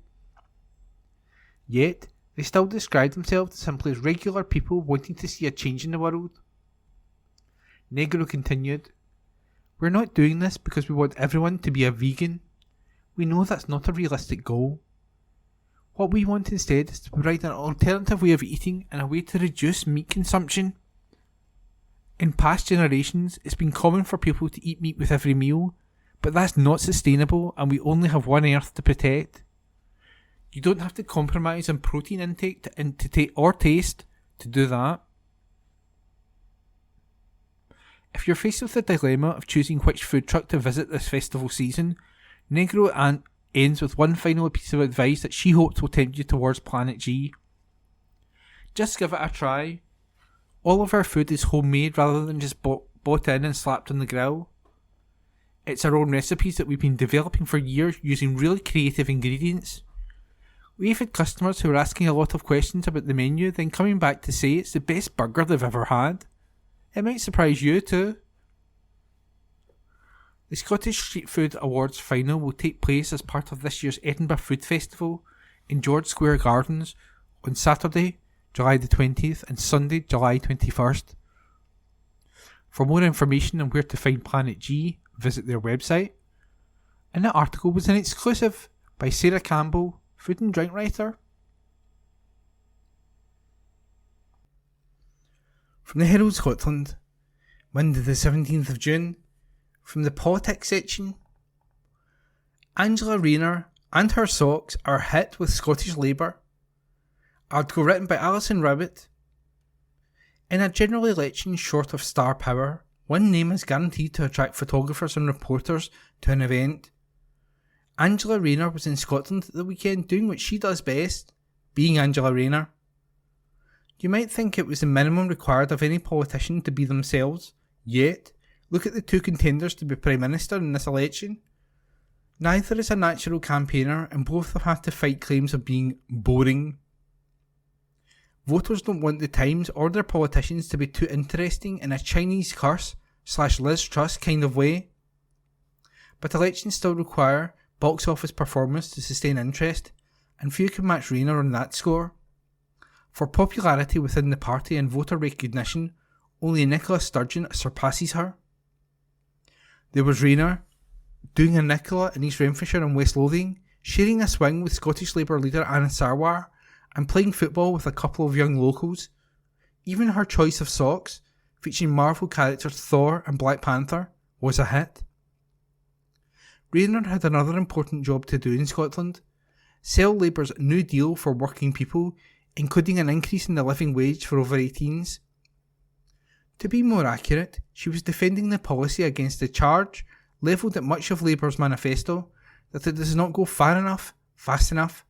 Yet, they still describe themselves simply as regular people wanting to see a change in the world. Negro continued, "We're not doing this because we want everyone to be a vegan. We know that's not a realistic goal. What we want instead is to provide an alternative way of eating and a way to reduce meat consumption. In past generations, it's been common for people to eat meat with every meal, But that's not sustainable, and we only have one Earth to protect. You don't have to compromise on protein intake or taste to do that. If you're faced with the dilemma of choosing which food truck to visit this festival season, Negro ends with one final piece of advice that she hopes will tempt you towards Planet G. Just give it a try. All of our food is homemade rather than just bought in and slapped on the grill. It's our own recipes that we've been developing for years using really creative ingredients. We've had customers who are asking a lot of questions about the menu, then coming back to say it's the best burger they've ever had. It might surprise you too. The Scottish Street Food Awards final will take place as part of this year's Edinburgh Food Festival in George Square Gardens on Saturday, July the 20th and Sunday, July 21st. For more information on where to find Planet G, visit their website. And that article was an exclusive by Sarah Campbell, food and drink writer. From the Herald Scotland, Monday the 17th of June, from the politics section, Angela Rayner and her socks are hit with Scottish Labour. Article written by Alison Rowett. In a general election short of star power, one name is guaranteed to attract photographers and reporters to an event. Angela Rayner was in Scotland at the weekend doing what she does best, being Angela Rayner. You might think it was the minimum required of any politician to be themselves, yet look at the two contenders to be Prime Minister in this election. Neither is a natural campaigner and both have had to fight claims of being boring. Voters don't want the Times or their politicians to be too interesting in a Chinese curse/Liz Truss kind of way. But elections still require box office performance to sustain interest, and few can match Rayner on that score. For popularity within the party and voter recognition, only Nicola Sturgeon surpasses her. There was Rayner, doing a Nicola in East Renfrewshire and West Lothian, sharing a swing with Scottish Labour leader Anna Sarwar, and playing football with a couple of young locals. Even her choice of socks, featuring Marvel characters Thor and Black Panther, was a hit. Rayner had another important job to do in Scotland: sell Labour's New Deal for working people, including an increase in the living wage for over 18s. To be more accurate, she was defending the policy against the charge, levelled at much of Labour's manifesto, that it does not go far enough, fast enough.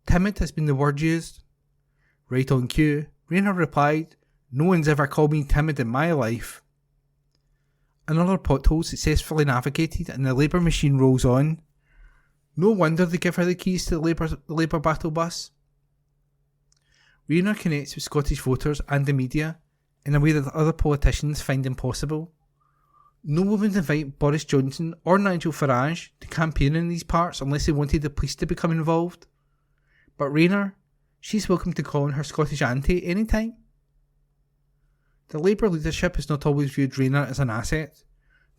Timid has been the word used. Right on cue, Rayner replied, "No one's ever called me timid in my life." Another pothole successfully navigated and the Labour machine rolls on. No wonder they give her the keys to the Labour battle bus. Rayner connects with Scottish voters and the media in a way that other politicians find impossible. No one would invite Boris Johnson or Nigel Farage to campaign in these parts unless they wanted the police to become involved. But Rayner, she's welcome to call on her Scottish auntie anytime. The Labour leadership has not always viewed Rayner as an asset.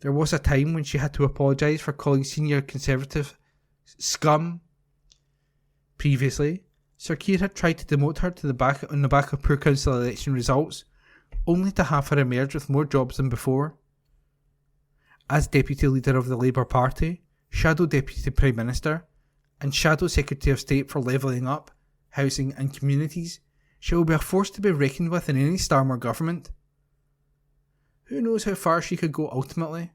There was a time when she had to apologise for calling senior Conservative scum. Previously, Sir Keir had tried to demote her on the back of poor council election results, only to have her emerge with more jobs than before. As Deputy Leader of the Labour Party, Shadow Deputy Prime Minister, and Shadow Secretary of State for Levelling Up, Housing and Communities, she will be a force to be reckoned with in any Starmer government. Who knows how far she could go ultimately?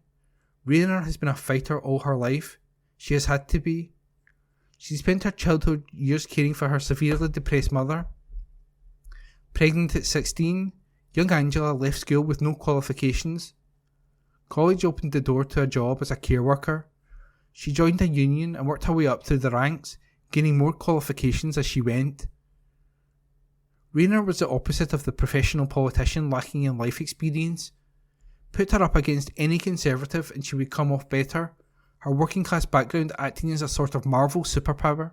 Rayner has been a fighter all her life. She has had to be. She spent her childhood years caring for her severely depressed mother. Pregnant at 16, young Angela left school with no qualifications. College opened the door to a job as a care worker. She joined a union and worked her way up through the ranks, gaining more qualifications as she went. Rayner was the opposite of the professional politician lacking in life experience. Put her up against any Conservative and she would come off better, her working class background acting as a sort of Marvel superpower.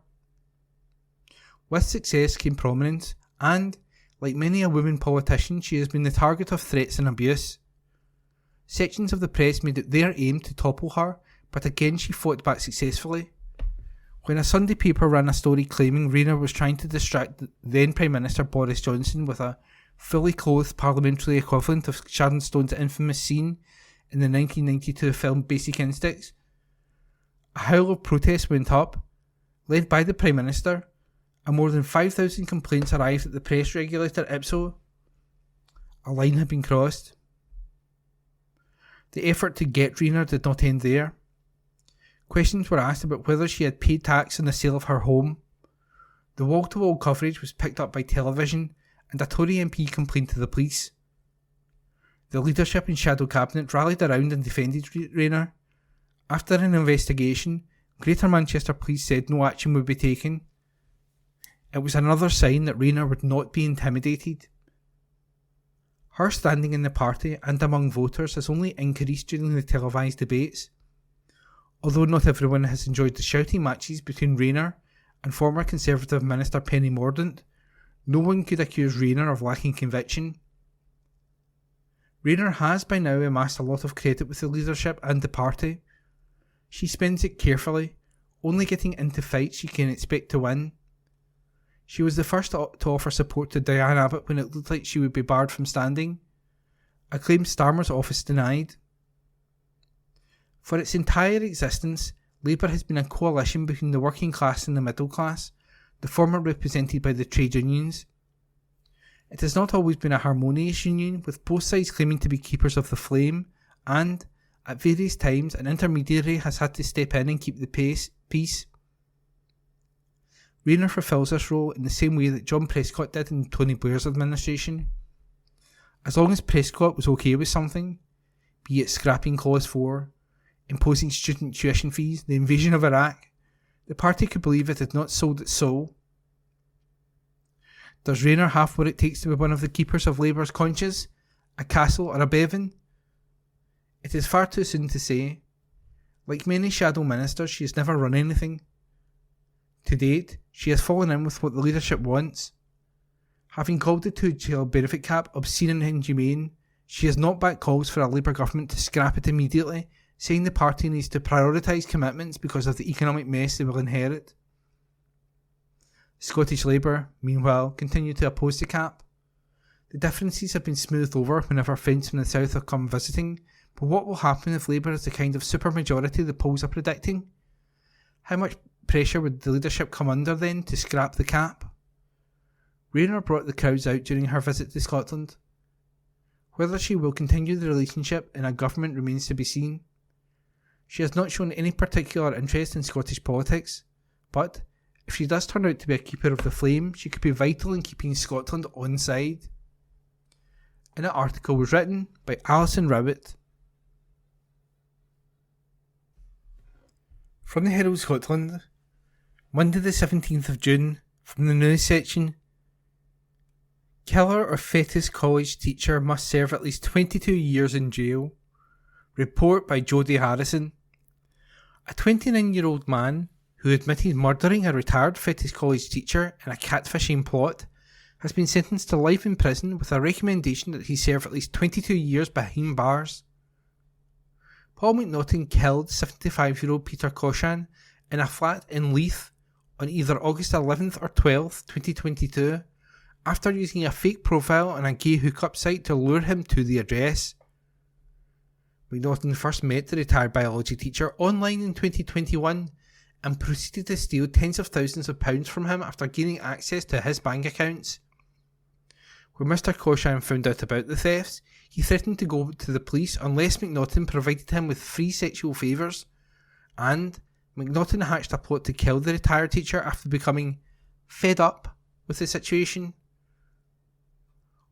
With success came prominence, and, like many a woman politician, she has been the target of threats and abuse. Sections of the press made it their aim to topple her, but again she fought back successfully. When a Sunday paper ran a story claiming Rayner was trying to distract then Prime Minister Boris Johnson with a fully clothed parliamentary equivalent of Sharon Stone's infamous scene in the 1992 film Basic Instincts. A howl of protest went up, led by the Prime Minister, and more than 5,000 complaints arrived at the press regulator IPSO. A line had been crossed. The effort to get Rayner did not end there. Questions were asked about whether she had paid tax on the sale of her home. The wall-to-wall coverage was picked up by television, and a Tory MP complained to the police. The leadership and shadow cabinet rallied around and defended Rayner. After an investigation, Greater Manchester Police said no action would be taken. It was another sign that Rayner would not be intimidated. Her standing in the party and among voters has only increased during the televised debates. Although not everyone has enjoyed the shouting matches between Rayner and former Conservative Minister Penny Mordaunt, no one could accuse Rayner of lacking conviction. Rayner has by now amassed a lot of credit with the leadership and the party. She spends it carefully, only getting into fights she can expect to win. She was the first to offer support to Diane Abbott when it looked like she would be barred from standing, a claim Starmer's office denied. For its entire existence, Labour has been a coalition between the working class and the middle class, the former represented by the trade unions. It has not always been a harmonious union, with both sides claiming to be keepers of the flame, and, at various times, an intermediary has had to step in and keep the peace. Rayner fulfills this role in the same way that John Prescott did in Tony Blair's administration. As long as Prescott was okay with something, be it scrapping Clause 4, imposing student tuition fees, the invasion of Iraq, the party could believe it had not sold its soul. Does Rayner have what it takes to be one of the keepers of Labour's conscience, a Castle or a Bevan? It is far too soon to say. Like many shadow ministers, she has never run anything. To date, she has fallen in with what the leadership wants. Having called the two-child benefit cap obscene and inhumane, she has not backed calls for a Labour government to scrap it immediately, saying the party needs to prioritise commitments because of the economic mess they will inherit. Scottish Labour, meanwhile, continue to oppose the cap. The differences have been smoothed over whenever friends from the south have come visiting, but what will happen if Labour is the kind of supermajority the polls are predicting? How much pressure would the leadership come under then to scrap the cap? Rayner brought the crowds out during her visit to Scotland. Whether she will continue the relationship in a government remains to be seen. She has not shown any particular interest in Scottish politics, but if she does turn out to be a keeper of the flame, she could be vital in keeping Scotland on side. And that article was written by Alison Rowett. From the Herald Scotland, Monday the 17th of June, from the news section. Killer of Fettes College teacher must serve at least 22 years in jail. Report by Jodie Harrison. A 29-year-old man who admitted murdering a retired Fettes College teacher in a catfishing plot has been sentenced to life in prison with a recommendation that he serve at least 22 years behind bars. Paul McNaughton killed 75-year-old Peter Coshan in a flat in Leith on either August 11th or 12th, 2022, after using a fake profile on a gay hookup site to lure him to the address. McNaughton first met the retired biology teacher online in 2021 and proceeded to steal tens of thousands of pounds from him after gaining access to his bank accounts. When Mr. Coshan found out about the thefts, he threatened to go to the police unless McNaughton provided him with free sexual favours, and McNaughton hatched a plot to kill the retired teacher after becoming fed up with the situation.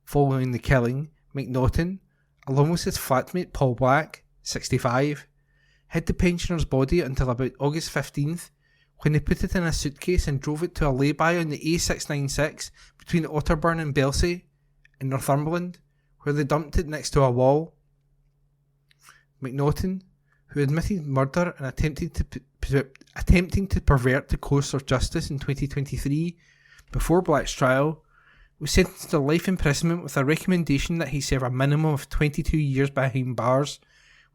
Following the killing, McNaughton, along with his flatmate Paul Black, 65, hid the pensioner's body until about August 15th, when they put it in a suitcase and drove it to a lay-by on the A696 between Otterburn and Belsay in Northumberland, where they dumped it next to a wall. McNaughton, who admitted murder and attempting to pervert the course of justice in 2023 before Black's trial, was sentenced to life imprisonment with a recommendation that he serve a minimum of 22 years behind bars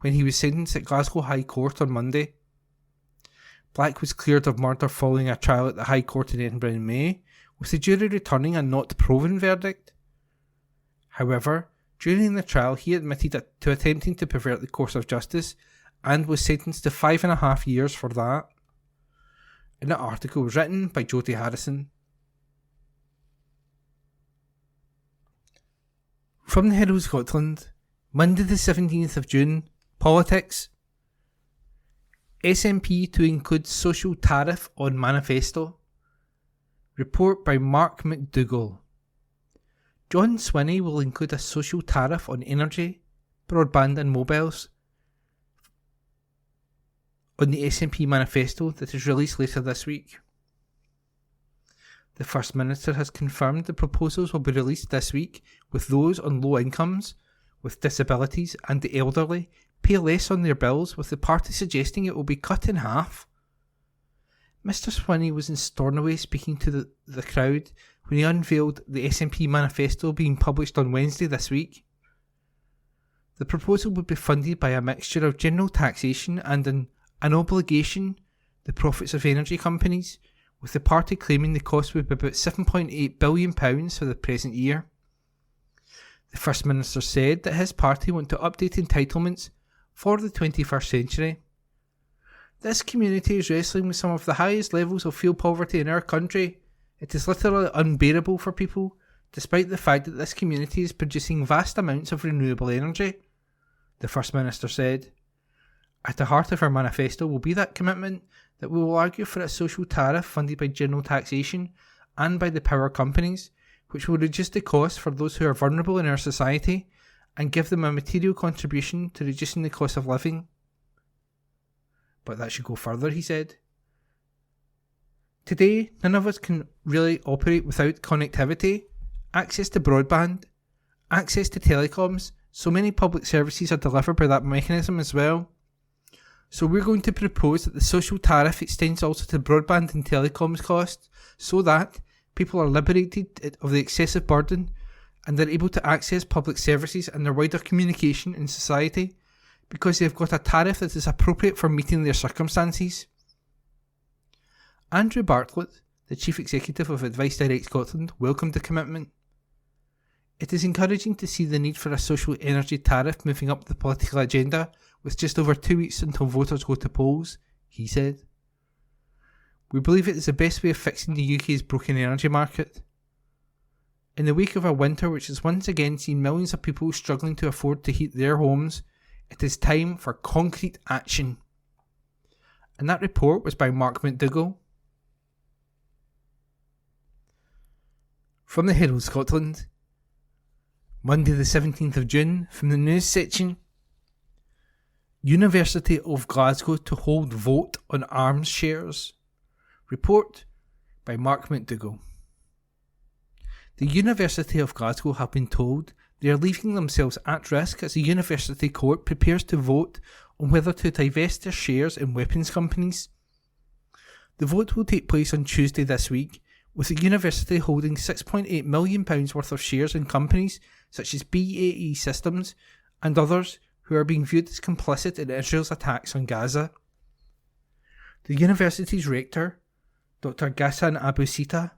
when he was sentenced at Glasgow High Court on Monday. Black was cleared of murder following a trial at the High Court in Edinburgh in May, with the jury returning a not proven verdict. However, During the trial, he admitted to attempting to pervert the course of justice and was sentenced to 5.5 years for that. And that article was written by Jody Harrison. From the Herald Scotland, Monday the 17th of June, Politics. SNP to include social tariff on manifesto. Report by Mark McDougall. John Swinney will include a social tariff on energy, broadband and mobiles on the SNP manifesto that is released later this week. The First Minister has confirmed the proposals will be released this week, with those on low incomes, with disabilities and the elderly pay less on their bills, with the party suggesting it will be cut in half. Mr Swinney was in Stornoway speaking to the crowd when he unveiled the SNP manifesto being published on Wednesday this week. The proposal would be funded by a mixture of general taxation and an obligation, the profits of energy companies, with the party claiming the cost would be about £7.8 billion for the present year. The First Minister said that his party want to update entitlements for the 21st century. This community is wrestling with some of the highest levels of fuel poverty in our country. It is literally unbearable for people, despite the fact that this community is producing vast amounts of renewable energy, the First Minister said. At the heart of our manifesto will be that commitment that we will argue for a social tariff funded by general taxation and by the power companies, which will reduce the cost for those who are vulnerable in our society and give them a material contribution to reducing the cost of living. But that should go further, he said. Today, none of us can really operate without connectivity, access to broadband, access to telecoms. So many public services are delivered by that mechanism as well. So we're going to propose that the social tariff extends also to broadband and telecoms costs, so that people are liberated of the excessive burden and they're able to access public services and their wider communication in society because they've got a tariff that is appropriate for meeting their circumstances. Andrew Bartlett, the Chief Executive of Advice Direct Scotland, welcomed the commitment. It is encouraging to see the need for a social energy tariff moving up the political agenda with just over 2 weeks until voters go to polls, he said. We believe it is the best way of fixing the UK's broken energy market. In the wake of a winter which has once again seen millions of people struggling to afford to heat their homes, it is time for concrete action. And that report was by Mark McDougall. From the Herald Scotland, Monday the 17th of June, from the news section. University of Glasgow to hold vote on arms shares. Report by Mark McDougall. The University of Glasgow have been told they are leaving themselves at risk as the University Court prepares to vote on whether to divest their shares in weapons companies. The vote will take place on Tuesday this week, with the university holding £6.8 million worth of shares in companies such as BAE Systems and others who are being viewed as complicit in Israel's attacks on Gaza. The university's rector, Dr. Ghassan Abu Sita,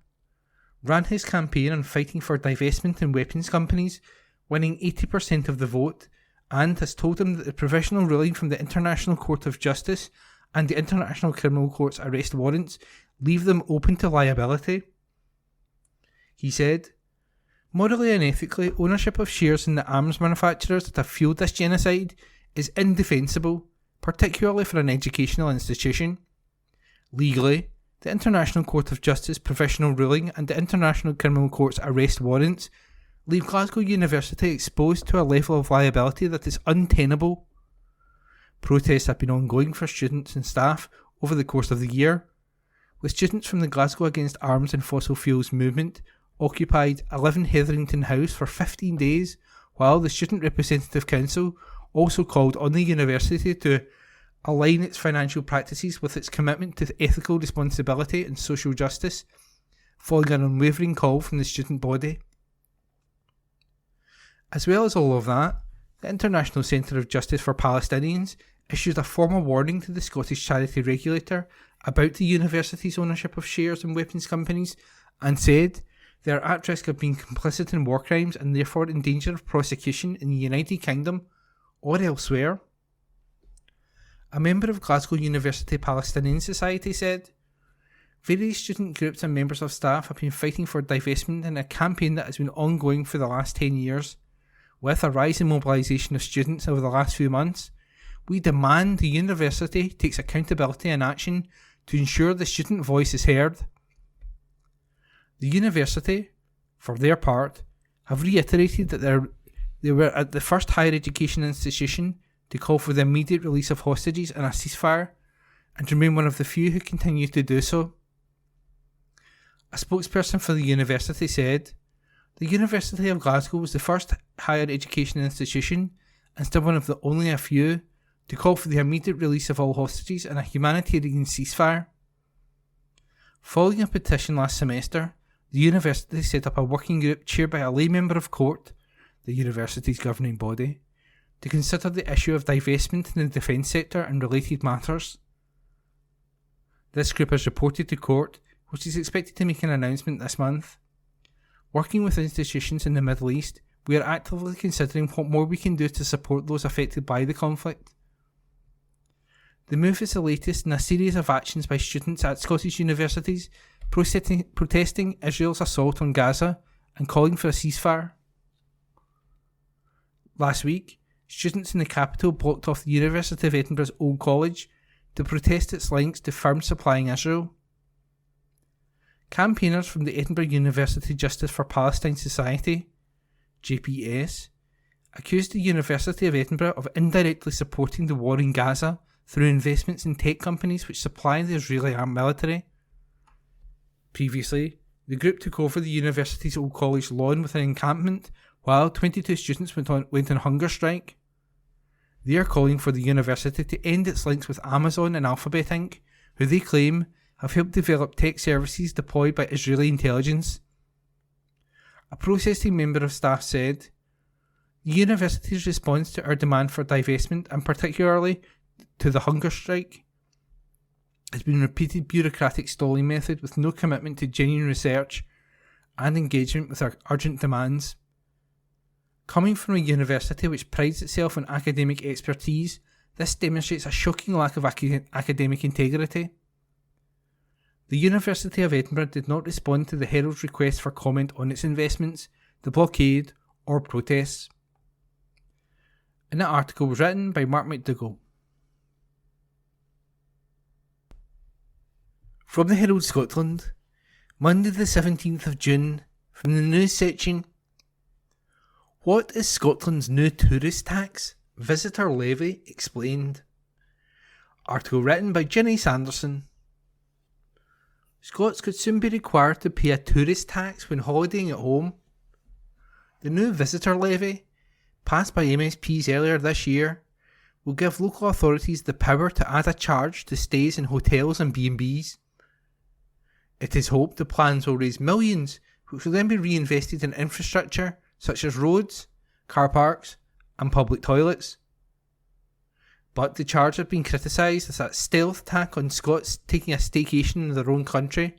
ran his campaign on fighting for divestment in weapons companies, winning 80% of the vote, and has told him that the provisional ruling from the International Court of Justice and the International Criminal Court's arrest warrants leave them open to liability. He said, "Morally and ethically, ownership of shares in the arms manufacturers that have fueled this genocide is indefensible, particularly for an educational institution. Legally, the International Court of Justice provisional ruling and the International Criminal Court's arrest warrants leave Glasgow University exposed to a level of liability that is untenable." Protests have been ongoing for students and staff over the course of the year, with students from the Glasgow Against Arms and Fossil Fuels movement occupied 11 Hetherington House for 15 days, while the Student Representative Council also called on the university to align its financial practices with its commitment to ethical responsibility and social justice, following an unwavering call from the student body. As well as all of that, the International Centre of Justice for Palestinians issued a formal warning to the Scottish charity regulator about the university's ownership of shares in weapons companies and said they are at risk of being complicit in war crimes and therefore in danger of prosecution in the United Kingdom or elsewhere. A member of Glasgow University Palestinian Society said, various student groups and members of staff have been fighting for divestment in a campaign that has been ongoing for the last 10 years. With a rise in mobilisation of students over the last few months, we demand the university takes accountability and action to ensure the student voice is heard. The university, for their part, have reiterated that they were at the first higher education institution to call for the immediate release of hostages and a ceasefire, and remain one of the few who continue to do so. A spokesperson for the university said, the University of Glasgow was the first higher education institution, and still one of the only a few, to call for the immediate release of all hostages and a humanitarian ceasefire. Following a petition last semester, the university set up a working group chaired by a lay member of court, the university's governing body, to consider the issue of divestment in the defence sector and related matters. This group has reported to court, which is expected to make an announcement this month. Working with institutions in the Middle East, we are actively considering what more we can do to support those affected by the conflict. The move is the latest in a series of actions by students at Scottish universities protesting Israel's assault on Gaza and calling for a ceasefire. Last week, students in the capital blocked off the University of Edinburgh's Old College to protest its links to firms supplying Israel. Campaigners from the Edinburgh University Justice for Palestine Society, JPS, accused the University of Edinburgh of indirectly supporting the war in Gaza through investments in tech companies which supply the Israeli armed military. Previously, the group took over the university's Old College lawn with an encampment while 22 students went on hunger strike. They are calling for the university to end its links with Amazon and Alphabet Inc., who they claim have helped develop tech services deployed by Israeli intelligence. A protesting member of staff said, the university's response to our demand for divestment, and particularly to the hunger strike, has been a repeated bureaucratic stalling method with no commitment to genuine research and engagement with our urgent demands. Coming from a university which prides itself on academic expertise, this demonstrates a shocking lack of academic integrity. The University of Edinburgh did not respond to the Herald's request for comment on its investments, the blockade, or protests. And that article was written by Mark McDougall. From the Herald Scotland, Monday the 17th of June, from the news section. What is Scotland's new tourist tax? Visitor levy explained. Article written by Ginny Sanderson. Scots could soon be required to pay a tourist tax when holidaying at home. The new visitor levy, passed by MSPs earlier this year, will give local authorities the power to add a charge to stays in hotels and B&Bs. It is hoped the plans will raise millions, which will then be reinvested in infrastructure such as roads, car parks and public toilets. But the charge has been criticised as a stealth attack on Scots taking a staycation in their own country,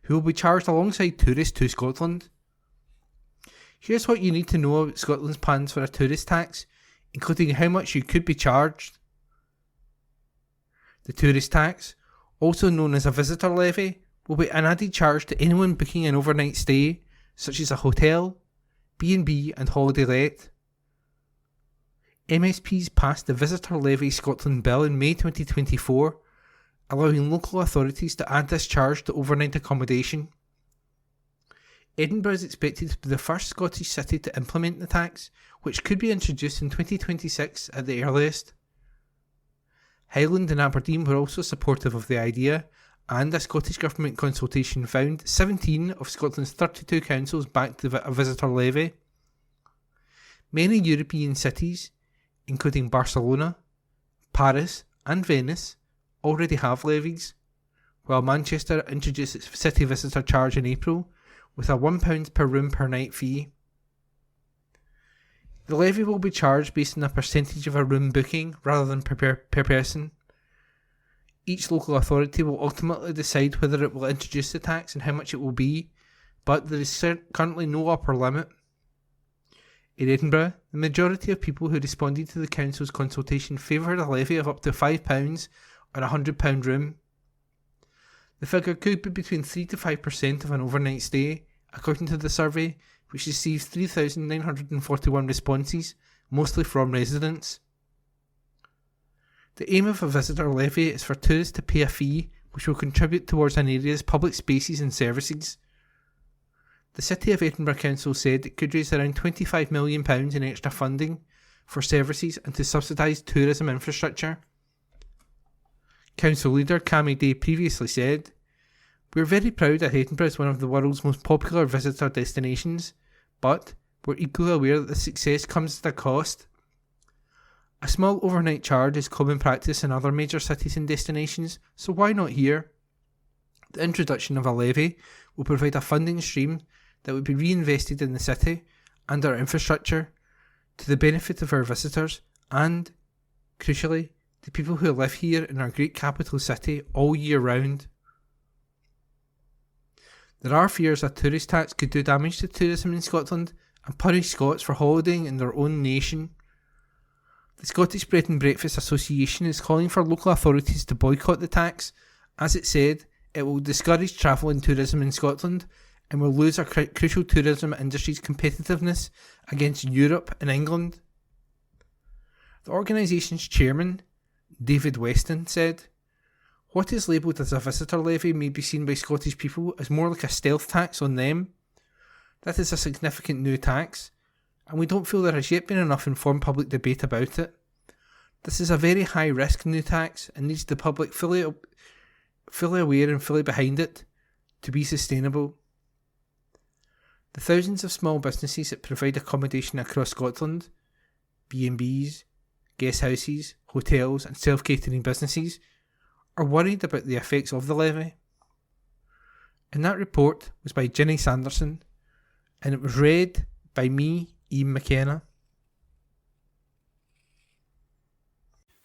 who will be charged alongside tourists to Scotland. Here's what you need to know about Scotland's plans for a tourist tax, including how much you could be charged. The tourist tax, also known as a visitor levy, will be an added charge to anyone booking an overnight stay, such as a hotel, B&B and holiday let. MSPs passed the Visitor Levy Scotland Bill in May 2024, allowing local authorities to add this charge to overnight accommodation. Edinburgh is expected to be the first Scottish city to implement the tax, which could be introduced in 2026 at the earliest. Highland and Aberdeen were also supportive of the idea, and a Scottish Government consultation found 17 of Scotland's 32 councils backed a visitor levy. Many European cities, including Barcelona, Paris and Venice, already have levies, while Manchester introduced its city visitor charge in April with a £1 per room per night fee. The levy will be charged based on a percentage of a room booking rather than per person. Each local authority will ultimately decide whether it will introduce the tax and how much it will be, but there is currently no upper limit. In Edinburgh, the majority of people who responded to the council's consultation favoured a levy of up to £5 or a £100 room. The figure could be between 3 to 5% of an overnight stay, according to the survey, which received 3,941 responses, mostly from residents. The aim of a visitor levy is for tourists to pay a fee which will contribute towards an area's public spaces and services. The City of Edinburgh Council said it could raise around £25 million in extra funding for services and to subsidise tourism infrastructure. Council leader Cammy Day previously said, "We're very proud that Edinburgh is one of the world's most popular visitor destinations, but we're equally aware that the success comes at a cost. A small overnight charge is common practice in other major cities and destinations, so why not here? The introduction of a levy will provide a funding stream that would be reinvested in the city and our infrastructure to the benefit of our visitors and, crucially, the people who live here in our great capital city all year round. There are fears a tourist tax could do damage to tourism in Scotland and punish Scots for holidaying in their own nation. The Scottish Bread and Breakfast Association is calling for local authorities to boycott the tax. As it said, it will discourage travel and tourism in Scotland and will lose our crucial tourism industry's competitiveness against Europe and England. The organisation's chairman, David Weston, said, "What is labelled as a visitor levy may be seen by Scottish people as more like a stealth tax on them. That is a significant new tax, and we don't feel there has yet been enough informed public debate about it. This is a very high risk new tax and needs the public fully aware and fully behind it to be sustainable." The thousands of small businesses that provide accommodation across Scotland, B&Bs, guest houses, hotels and self-catering businesses, are worried about the effects of the levy. And that report was by Ginny Sanderson, and it was read by me, Ian McKenna.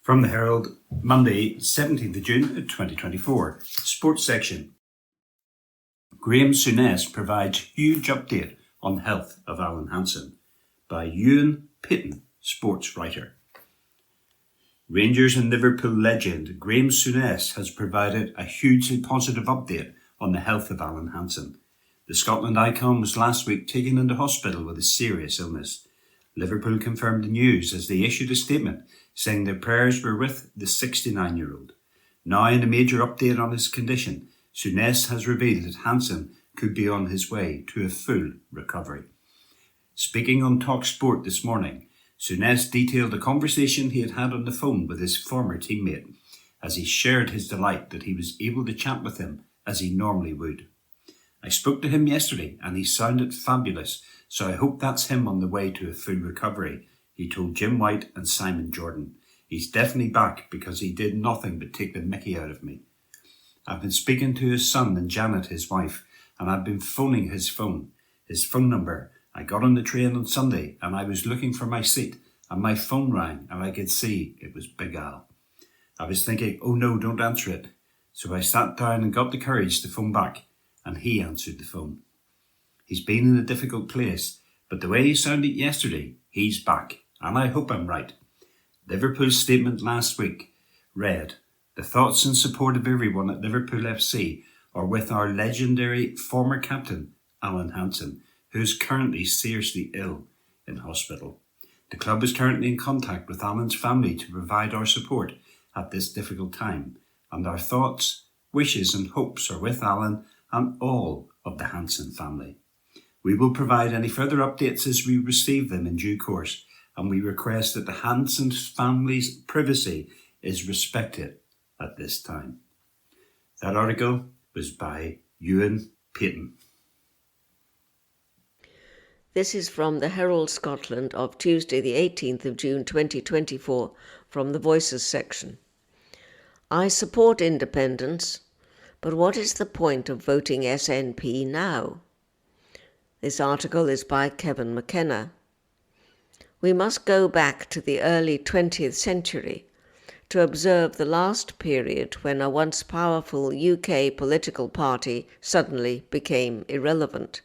From the Herald, Monday, 17th of June 2024, Sports Section. Graham Souness provides huge update on the health of Alan Hansen by Ewan Pitton, sports writer. Rangers and Liverpool legend Graham Souness has provided a hugely positive update on the health of Alan Hansen. The Scotland icon was last week taken into hospital with a serious illness. Liverpool confirmed the news as they issued a statement saying their prayers were with the 69-year-old. Now in a major update on his condition, Souness has revealed that Hansen could be on his way to a full recovery. Speaking on Talk Sport this morning, Souness detailed a conversation he had had on the phone with his former teammate, as he shared his delight that he was able to chat with him as he normally would. "I spoke to him yesterday and he sounded fabulous, so I hope that's him on the way to a full recovery," he told Jim White and Simon Jordan. "He's definitely back because he did nothing but take the mickey out of me. I've been speaking to his son and Janet, his wife, and I've been phoning his phone number. I got on the train on Sunday and I was looking for my seat and my phone rang and I could see it was Big Al. I was thinking, oh no, don't answer it. So I sat down and got the courage to phone back and he answered the phone. He's been in a difficult place, but the way he sounded yesterday, he's back, and I hope I'm right." Liverpool's statement last week read, "The thoughts and support of everyone at Liverpool FC are with our legendary former captain, Alan Hansen, who is currently seriously ill in hospital. The club is currently in contact with Alan's family to provide our support at this difficult time, and our thoughts, wishes and hopes are with Alan and all of the Hansen family. We will provide any further updates as we receive them in due course, and we request that the Hansen family's privacy is respected at this time." That article was by Ewan Pitton. This is from the Herald Scotland of Tuesday the 18th of June 2024 from the Voices section. "I support independence, but what is the point of voting SNP now?" This article is by Kevin McKenna. We must go back to the early 20th century to observe the last period when a once powerful UK political party suddenly became irrelevant.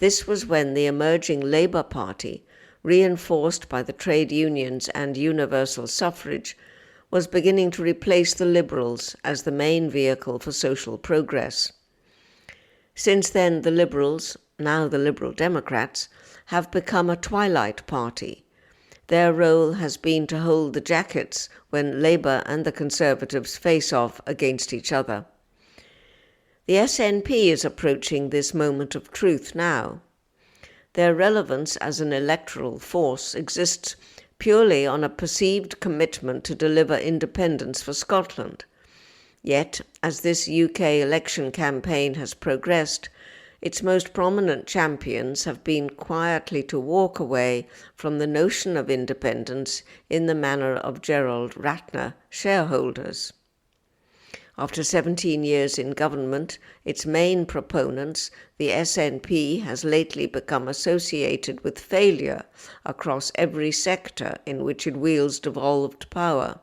This was when the emerging Labour Party, reinforced by the trade unions and universal suffrage, was beginning to replace the Liberals as the main vehicle for social progress. Since then, the Liberals, now the Liberal Democrats, have become a twilight party. Their role has been to hold the jackets when Labour and the Conservatives face off against each other. The SNP is approaching this moment of truth now. Their relevance as an electoral force exists purely on a perceived commitment to deliver independence for Scotland. Yet, as this UK election campaign has progressed, its most prominent champions have been quietly to walk away from the notion of independence in the manner of Gerald Ratner shareholders. After 17 years in government, its main proponents, the SNP, has lately become associated with failure across every sector in which it wields devolved power.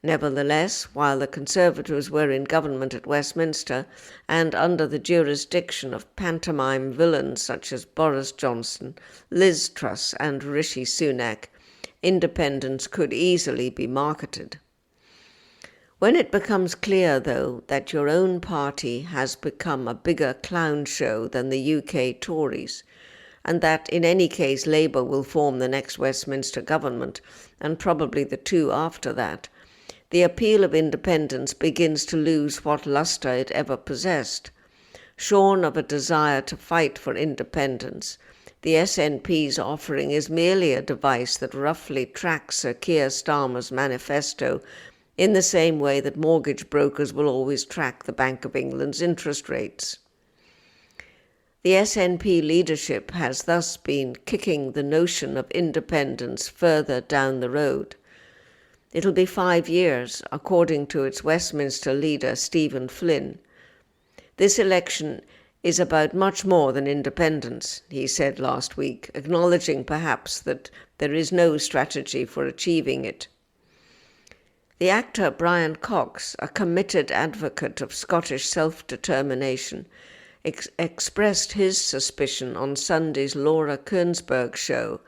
Nevertheless, while the Conservatives were in government at Westminster and under the jurisdiction of pantomime villains such as Boris Johnson, Liz Truss and Rishi Sunak, independence could easily be marketed. When it becomes clear, though, that your own party has become a bigger clown show than the UK Tories, and that in any case Labour will form the next Westminster government, and probably the two after that, the appeal of independence begins to lose what lustre it ever possessed. Shorn of a desire to fight for independence, the SNP's offering is merely a device that roughly tracks Sir Keir Starmer's manifesto in the same way that mortgage brokers will always track the Bank of England's interest rates. The SNP leadership has thus been kicking the notion of independence further down the road. It'll be 5 years, according to its Westminster leader, Stephen Flynn. This election is about much more than independence, he said last week, acknowledging perhaps that there is no strategy for achieving it. The actor Brian Cox, a committed advocate of Scottish self-determination, expressed his suspicion on Sunday's Laura Kearnsberg show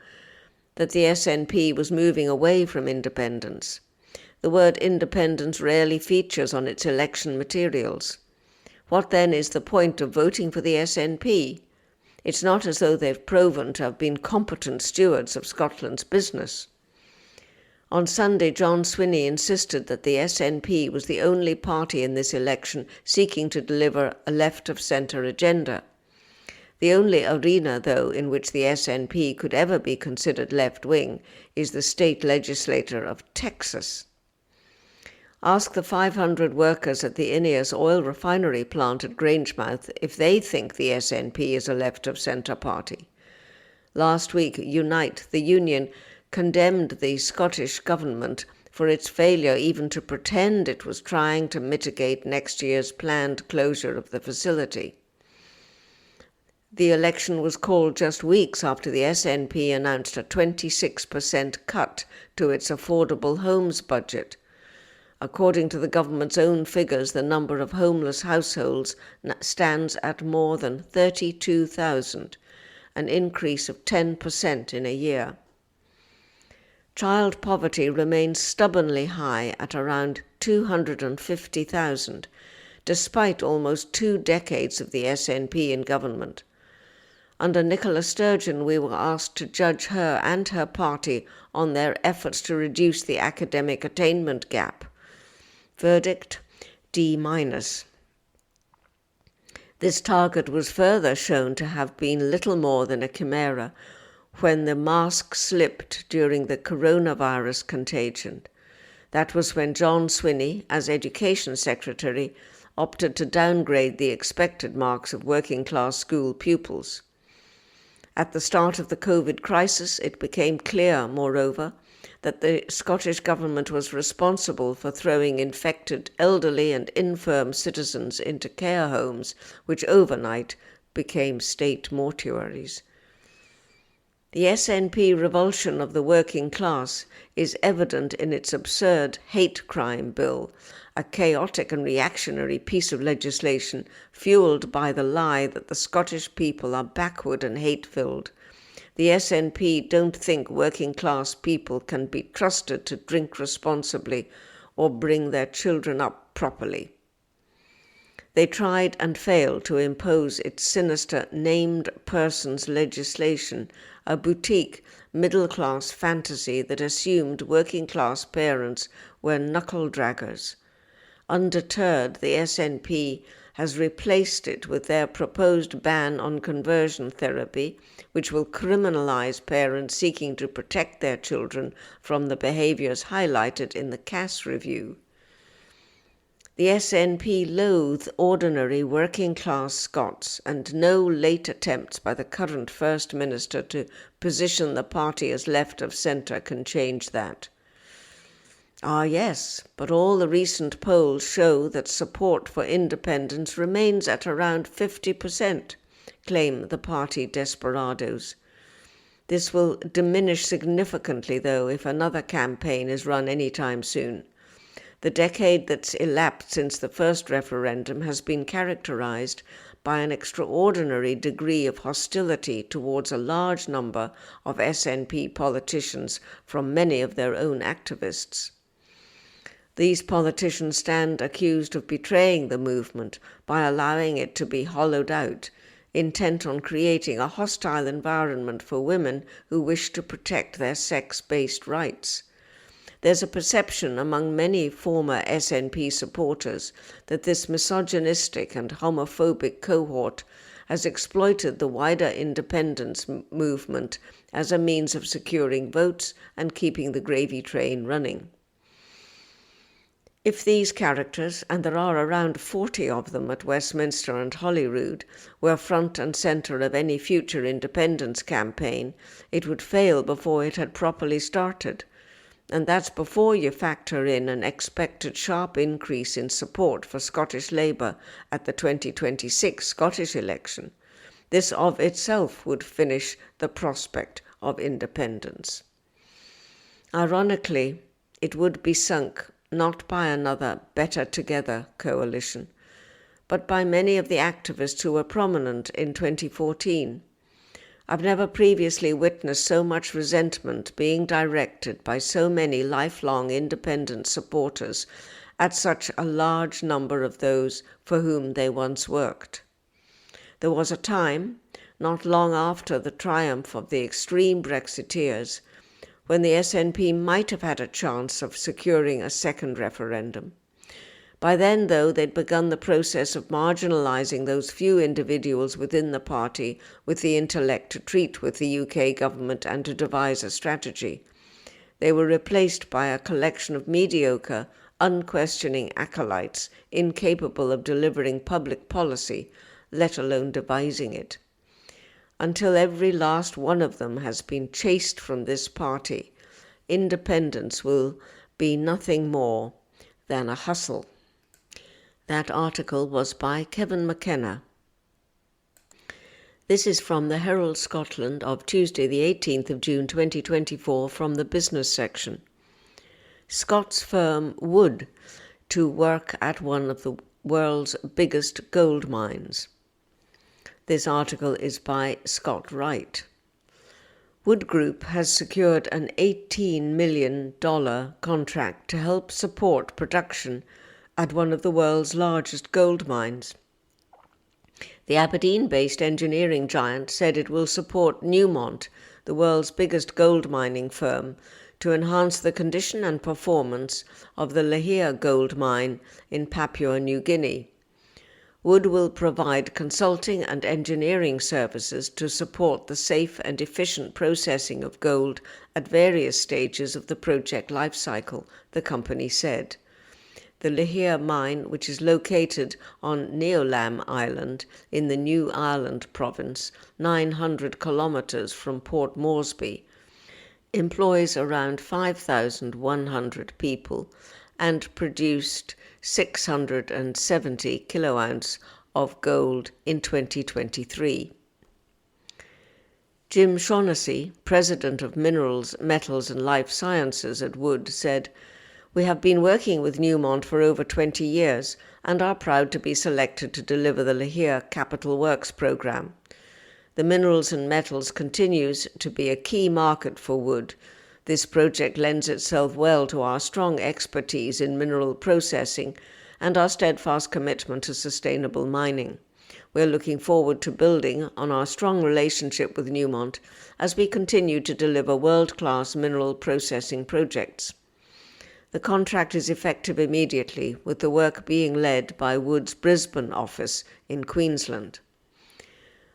that the SNP was moving away from independence. The word independence rarely features on its election materials. What then is the point of voting for the SNP? It's not as though they've proven to have been competent stewards of Scotland's business. On Sunday, John Swinney insisted that the SNP was the only party in this election seeking to deliver a left-of-centre agenda. The only arena, though, in which the SNP could ever be considered left-wing is the state legislature of Texas. Ask the 500 workers at the Ineos oil refinery plant at Grangemouth if they think the SNP is a left-of-centre party. Last week, Unite, the union, condemned the Scottish government for its failure even to pretend it was trying to mitigate next year's planned closure of the facility. The election was called just weeks after the SNP announced a 26% cut to its affordable homes budget. According to the government's own figures, the number of homeless households stands at more than 32,000, an increase of 10% in a year. Child poverty remains stubbornly high at around 250,000, despite almost 2 decades of the SNP in government. Under Nicola Sturgeon, we were asked to judge her and her party on their efforts to reduce the academic attainment gap. Verdict: D-. This target was further shown to have been little more than a chimera when the mask slipped during the coronavirus contagion. That was when John Swinney, as Education Secretary, opted to downgrade the expected marks of working-class school pupils. At the start of the COVID crisis, it became clear, moreover, that the Scottish Government was responsible for throwing infected elderly and infirm citizens into care homes, which overnight became state mortuaries. The SNP revulsion of the working class is evident in its absurd hate crime bill, a chaotic and reactionary piece of legislation fuelled by the lie that the Scottish people are backward and hate-filled. The SNP don't think working-class people can be trusted to drink responsibly or bring their children up properly. They tried and failed to impose its sinister named persons legislation, a boutique, middle-class fantasy that assumed working-class parents were knuckle-draggers. Undeterred, the SNP has replaced it with their proposed ban on conversion therapy, which will criminalise parents seeking to protect their children from the behaviours highlighted in the Cass Review. The SNP loathe ordinary working-class Scots, and no late attempts by the current First Minister to position the party as left of centre can change that. Ah yes, but all the recent polls show that support for independence remains at around 50%, claim the party desperados. This will diminish significantly, though, if another campaign is run any time soon. The decade that's elapsed since the first referendum has been characterised by an extraordinary degree of hostility towards a large number of SNP politicians from many of their own activists. These politicians stand accused of betraying the movement by allowing it to be hollowed out, intent on creating a hostile environment for women who wish to protect their sex-based rights. There's a perception among many former SNP supporters that this misogynistic and homophobic cohort has exploited the wider independence movement as a means of securing votes and keeping the gravy train running. If these characters, and there are around 40 of them at Westminster and Holyrood, were front and centre of any future independence campaign, it would fail before it had properly started. And that's before you factor in an expected sharp increase in support for Scottish Labour at the 2026 Scottish election. This of itself would finish the prospect of independence. Ironically, it would be sunk not by another Better Together coalition, but by many of the activists who were prominent in 2014. I've never previously witnessed so much resentment being directed by so many lifelong independent supporters at such a large number of those for whom they once worked. There was a time, not long after the triumph of the extreme Brexiteers, when the SNP might have had a chance of securing a second referendum. By then, though, they'd begun the process of marginalising those few individuals within the party with the intellect to treat with the UK government and to devise a strategy. They were replaced by a collection of mediocre, unquestioning acolytes, incapable of delivering public policy, let alone devising it. Until every last one of them has been chased from this party, independence will be nothing more than a hustle. That article was by Kevin McKenna. This is from the Herald Scotland of Tuesday the 18th of June 2024 from the business section. Scots firm Wood to work at one of the world's biggest gold mines. This article is by Scott Wright. Wood Group has secured an $18 million contract to help support production at one of the world's largest gold mines. The Aberdeen-based engineering giant said it will support Newmont, the world's biggest gold mining firm, to enhance the condition and performance of the Lihir gold mine in Papua New Guinea. Wood will provide consulting and engineering services to support the safe and efficient processing of gold at various stages of the project life cycle, the company said. The Lihir mine, which is located on Neolam Island in the New Ireland province, 900 kilometres from Port Moresby, employs around 5,100 people and produced 670 kiloounce of gold in 2023. Jim Shaughnessy, president of Minerals, Metals and Life Sciences at Wood, said, We have been working with Newmont for over 20 years and are proud to be selected to deliver the Lihir Capital Works programme. The minerals and metals continues to be a key market for wood. This project lends itself well to our strong expertise in mineral processing and our steadfast commitment to sustainable mining. We're looking forward to building on our strong relationship with Newmont as we continue to deliver world-class mineral processing projects. The contract is effective immediately, with the work being led by Wood's Brisbane office in Queensland.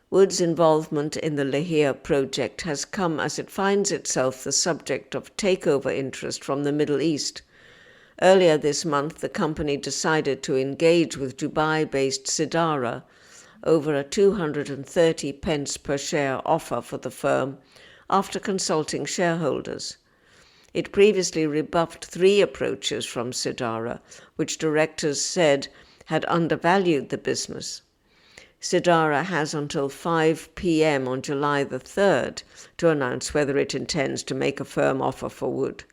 Wood's involvement in the Lihir project has come as it finds itself the subject of takeover interest from the Middle East. Earlier this month, the company decided to engage with Dubai-based Sidara over a 230 pence per share offer for the firm after consulting shareholders. It previously rebuffed 3 approaches from Sidara, which directors said had undervalued the business. Sidara has until 5 p.m. on July the 3rd to announce whether it intends to make a firm offer for Wood.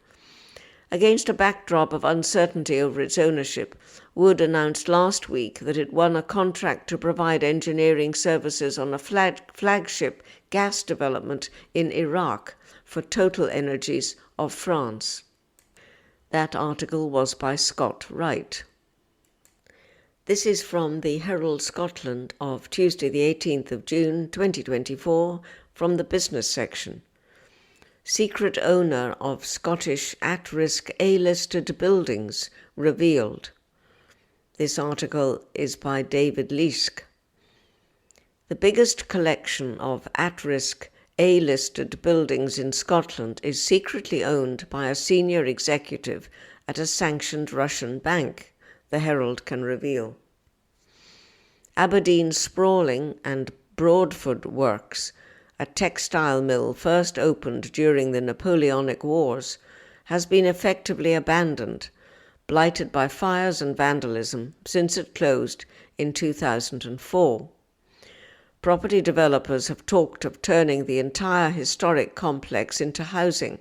Against a backdrop of uncertainty over its ownership, Wood announced last week that it won a contract to provide engineering services on a flagship gas development in Iraq for Total Energies of France. That article was by Scott Wright. This is from the Herald Scotland of Tuesday the 18th of June 2024 from the business section. Secret owner of Scottish at-risk A-listed buildings revealed. This article is by David Leask. The biggest collection of at-risk A-listed buildings in Scotland is secretly owned by a senior executive at a sanctioned Russian bank, the Herald can reveal. Aberdeen's Sprawling and Broadford Works, a textile mill first opened during the Napoleonic Wars, has been effectively abandoned, blighted by fires and vandalism since it closed in 2004. Property developers have talked of turning the entire historic complex into housing,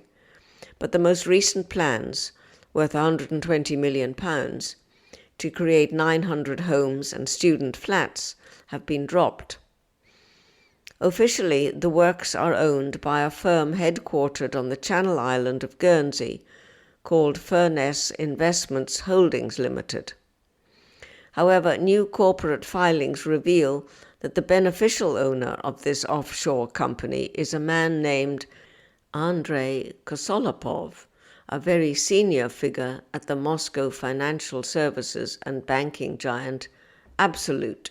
but the most recent plans, worth £120 million, to create 900 homes and student flats have been dropped. Officially, the works are owned by a firm headquartered on the Channel Island of Guernsey called Furness Investments Holdings Limited. However, new corporate filings reveal that the beneficial owner of this offshore company is a man named Andrei Kosolopov, a very senior figure at the Moscow financial services and banking giant Absolute.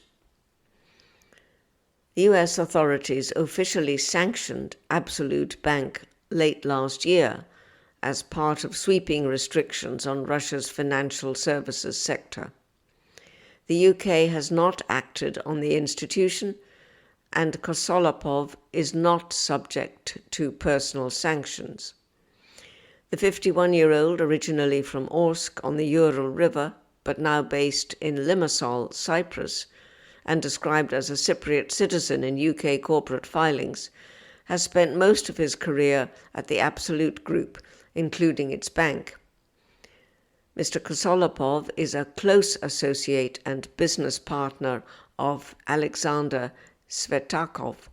The US authorities officially sanctioned Absolute Bank late last year as part of sweeping restrictions on Russia's financial services sector. The UK has not acted on the institution, and Kosolopov is not subject to personal sanctions. The 51-year-old, originally from Orsk on the Ural River, but now based in Limassol, Cyprus, and described as a Cypriot citizen in UK corporate filings, has spent most of his career at the Absolute Group, including its bank. Mr. Kosolopov is a close associate and business partner of Alexander Svetakov,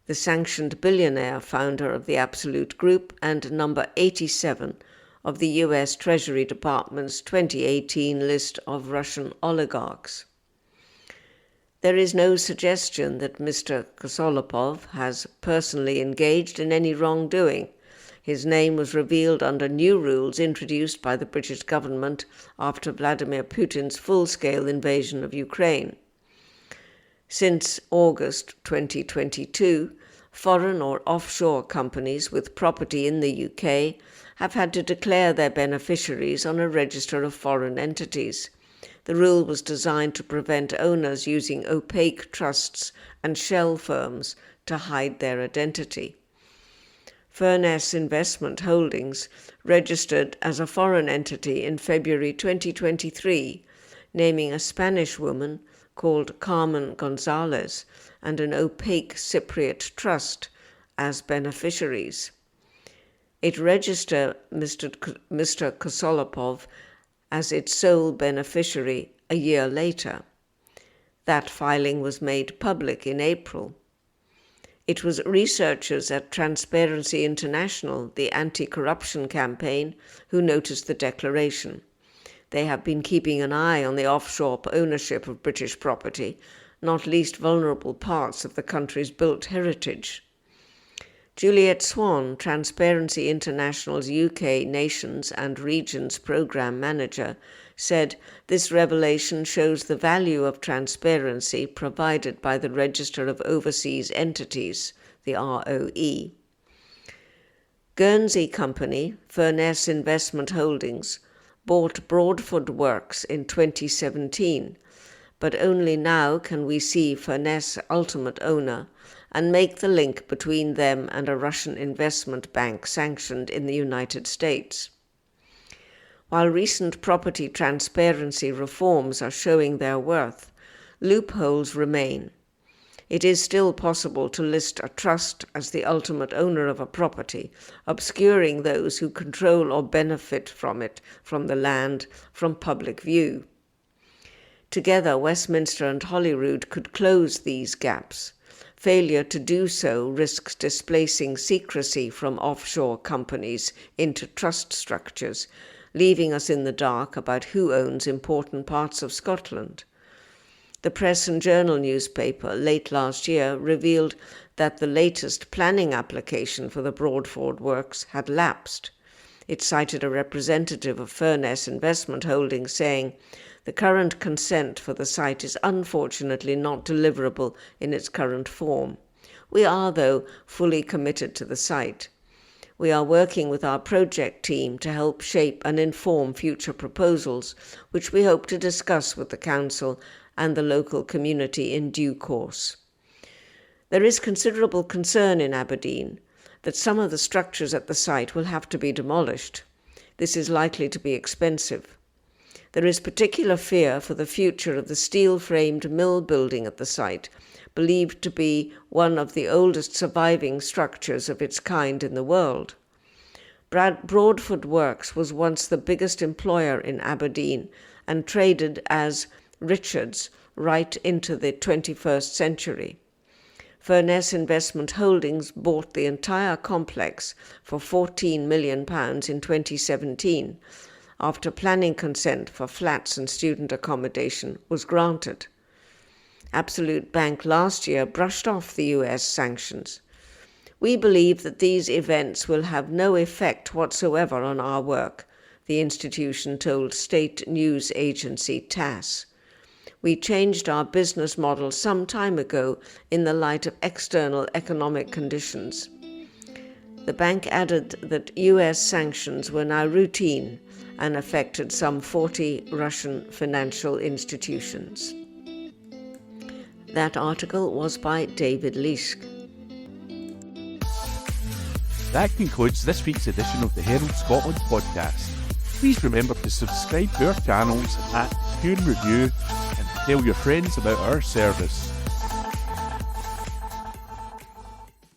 the sanctioned billionaire founder of the Absolute Group and number 87 of the US Treasury Department's 2018 list of Russian oligarchs. There is no suggestion that Mr. Kosolopov has personally engaged in any wrongdoing. His name was revealed under new rules introduced by the British government after Vladimir Putin's full-scale invasion of Ukraine. Since August 2022, foreign or offshore companies with property in the UK have had to declare their beneficiaries on a register of foreign entities. The rule was designed to prevent owners using opaque trusts and shell firms to hide their identity. Furness Investment Holdings registered as a foreign entity in February 2023, naming a Spanish woman called Carmen Gonzalez and an opaque Cypriot trust as beneficiaries. it registered Mr. Kosolopov as its sole beneficiary a year later. That filing was made public in April. It was researchers at Transparency International, the anti-corruption campaign, who noticed the declaration. They have been keeping an eye on the offshore ownership of British property, not least vulnerable parts of the country's built heritage. Juliet Swan, Transparency International's UK Nations and Regions Programme Manager, said this revelation shows the value of transparency provided by the Register of Overseas Entities, the ROE. Guernsey company, Furness Investment Holdings, bought Broadford Works in 2017, but only now can we see Furness ultimate owner and make the link between them and a Russian investment bank sanctioned in the United States. While recent property transparency reforms are showing their worth, loopholes remain. It is still possible to list a trust as the ultimate owner of a property, obscuring those who control or benefit from it, from the land, from public view. Together, Westminster and Holyrood could close these gaps. Failure to do so risks displacing secrecy from offshore companies into trust structures, leaving us in the dark about who owns important parts of Scotland. The Press and Journal newspaper late last year revealed that the latest planning application for the Broadford Works had lapsed. It cited a representative of Furness Investment Holdings saying, "The current consent for the site is unfortunately not deliverable in its current form. We are, though, fully committed to the site. We are working with our project team to help shape and inform future proposals, which we hope to discuss with the Council and the local community in due course." There is considerable concern in Aberdeen that some of the structures at the site will have to be demolished. This is likely to be expensive. There is particular fear for the future of the steel-framed mill building at the site, believed to be one of the oldest surviving structures of its kind in the world. Broadford Works was once the biggest employer in Aberdeen and traded as Richards right into the 21st century. Furness Investment Holdings bought the entire complex for £14 million in 2017, after planning consent for flats and student accommodation was granted. Absolute Bank last year brushed off the US sanctions. We believe that these events will have no effect whatsoever on our work, the institution told state news agency TASS. We changed our business model some time ago in the light of external economic conditions. The bank added that US sanctions were now routine and affected some 40 Russian financial institutions. That article was by David Leask. That concludes this week's edition of the Herald Scotland podcast. Please remember to subscribe to our channels at Tune Review and tell your friends about our service.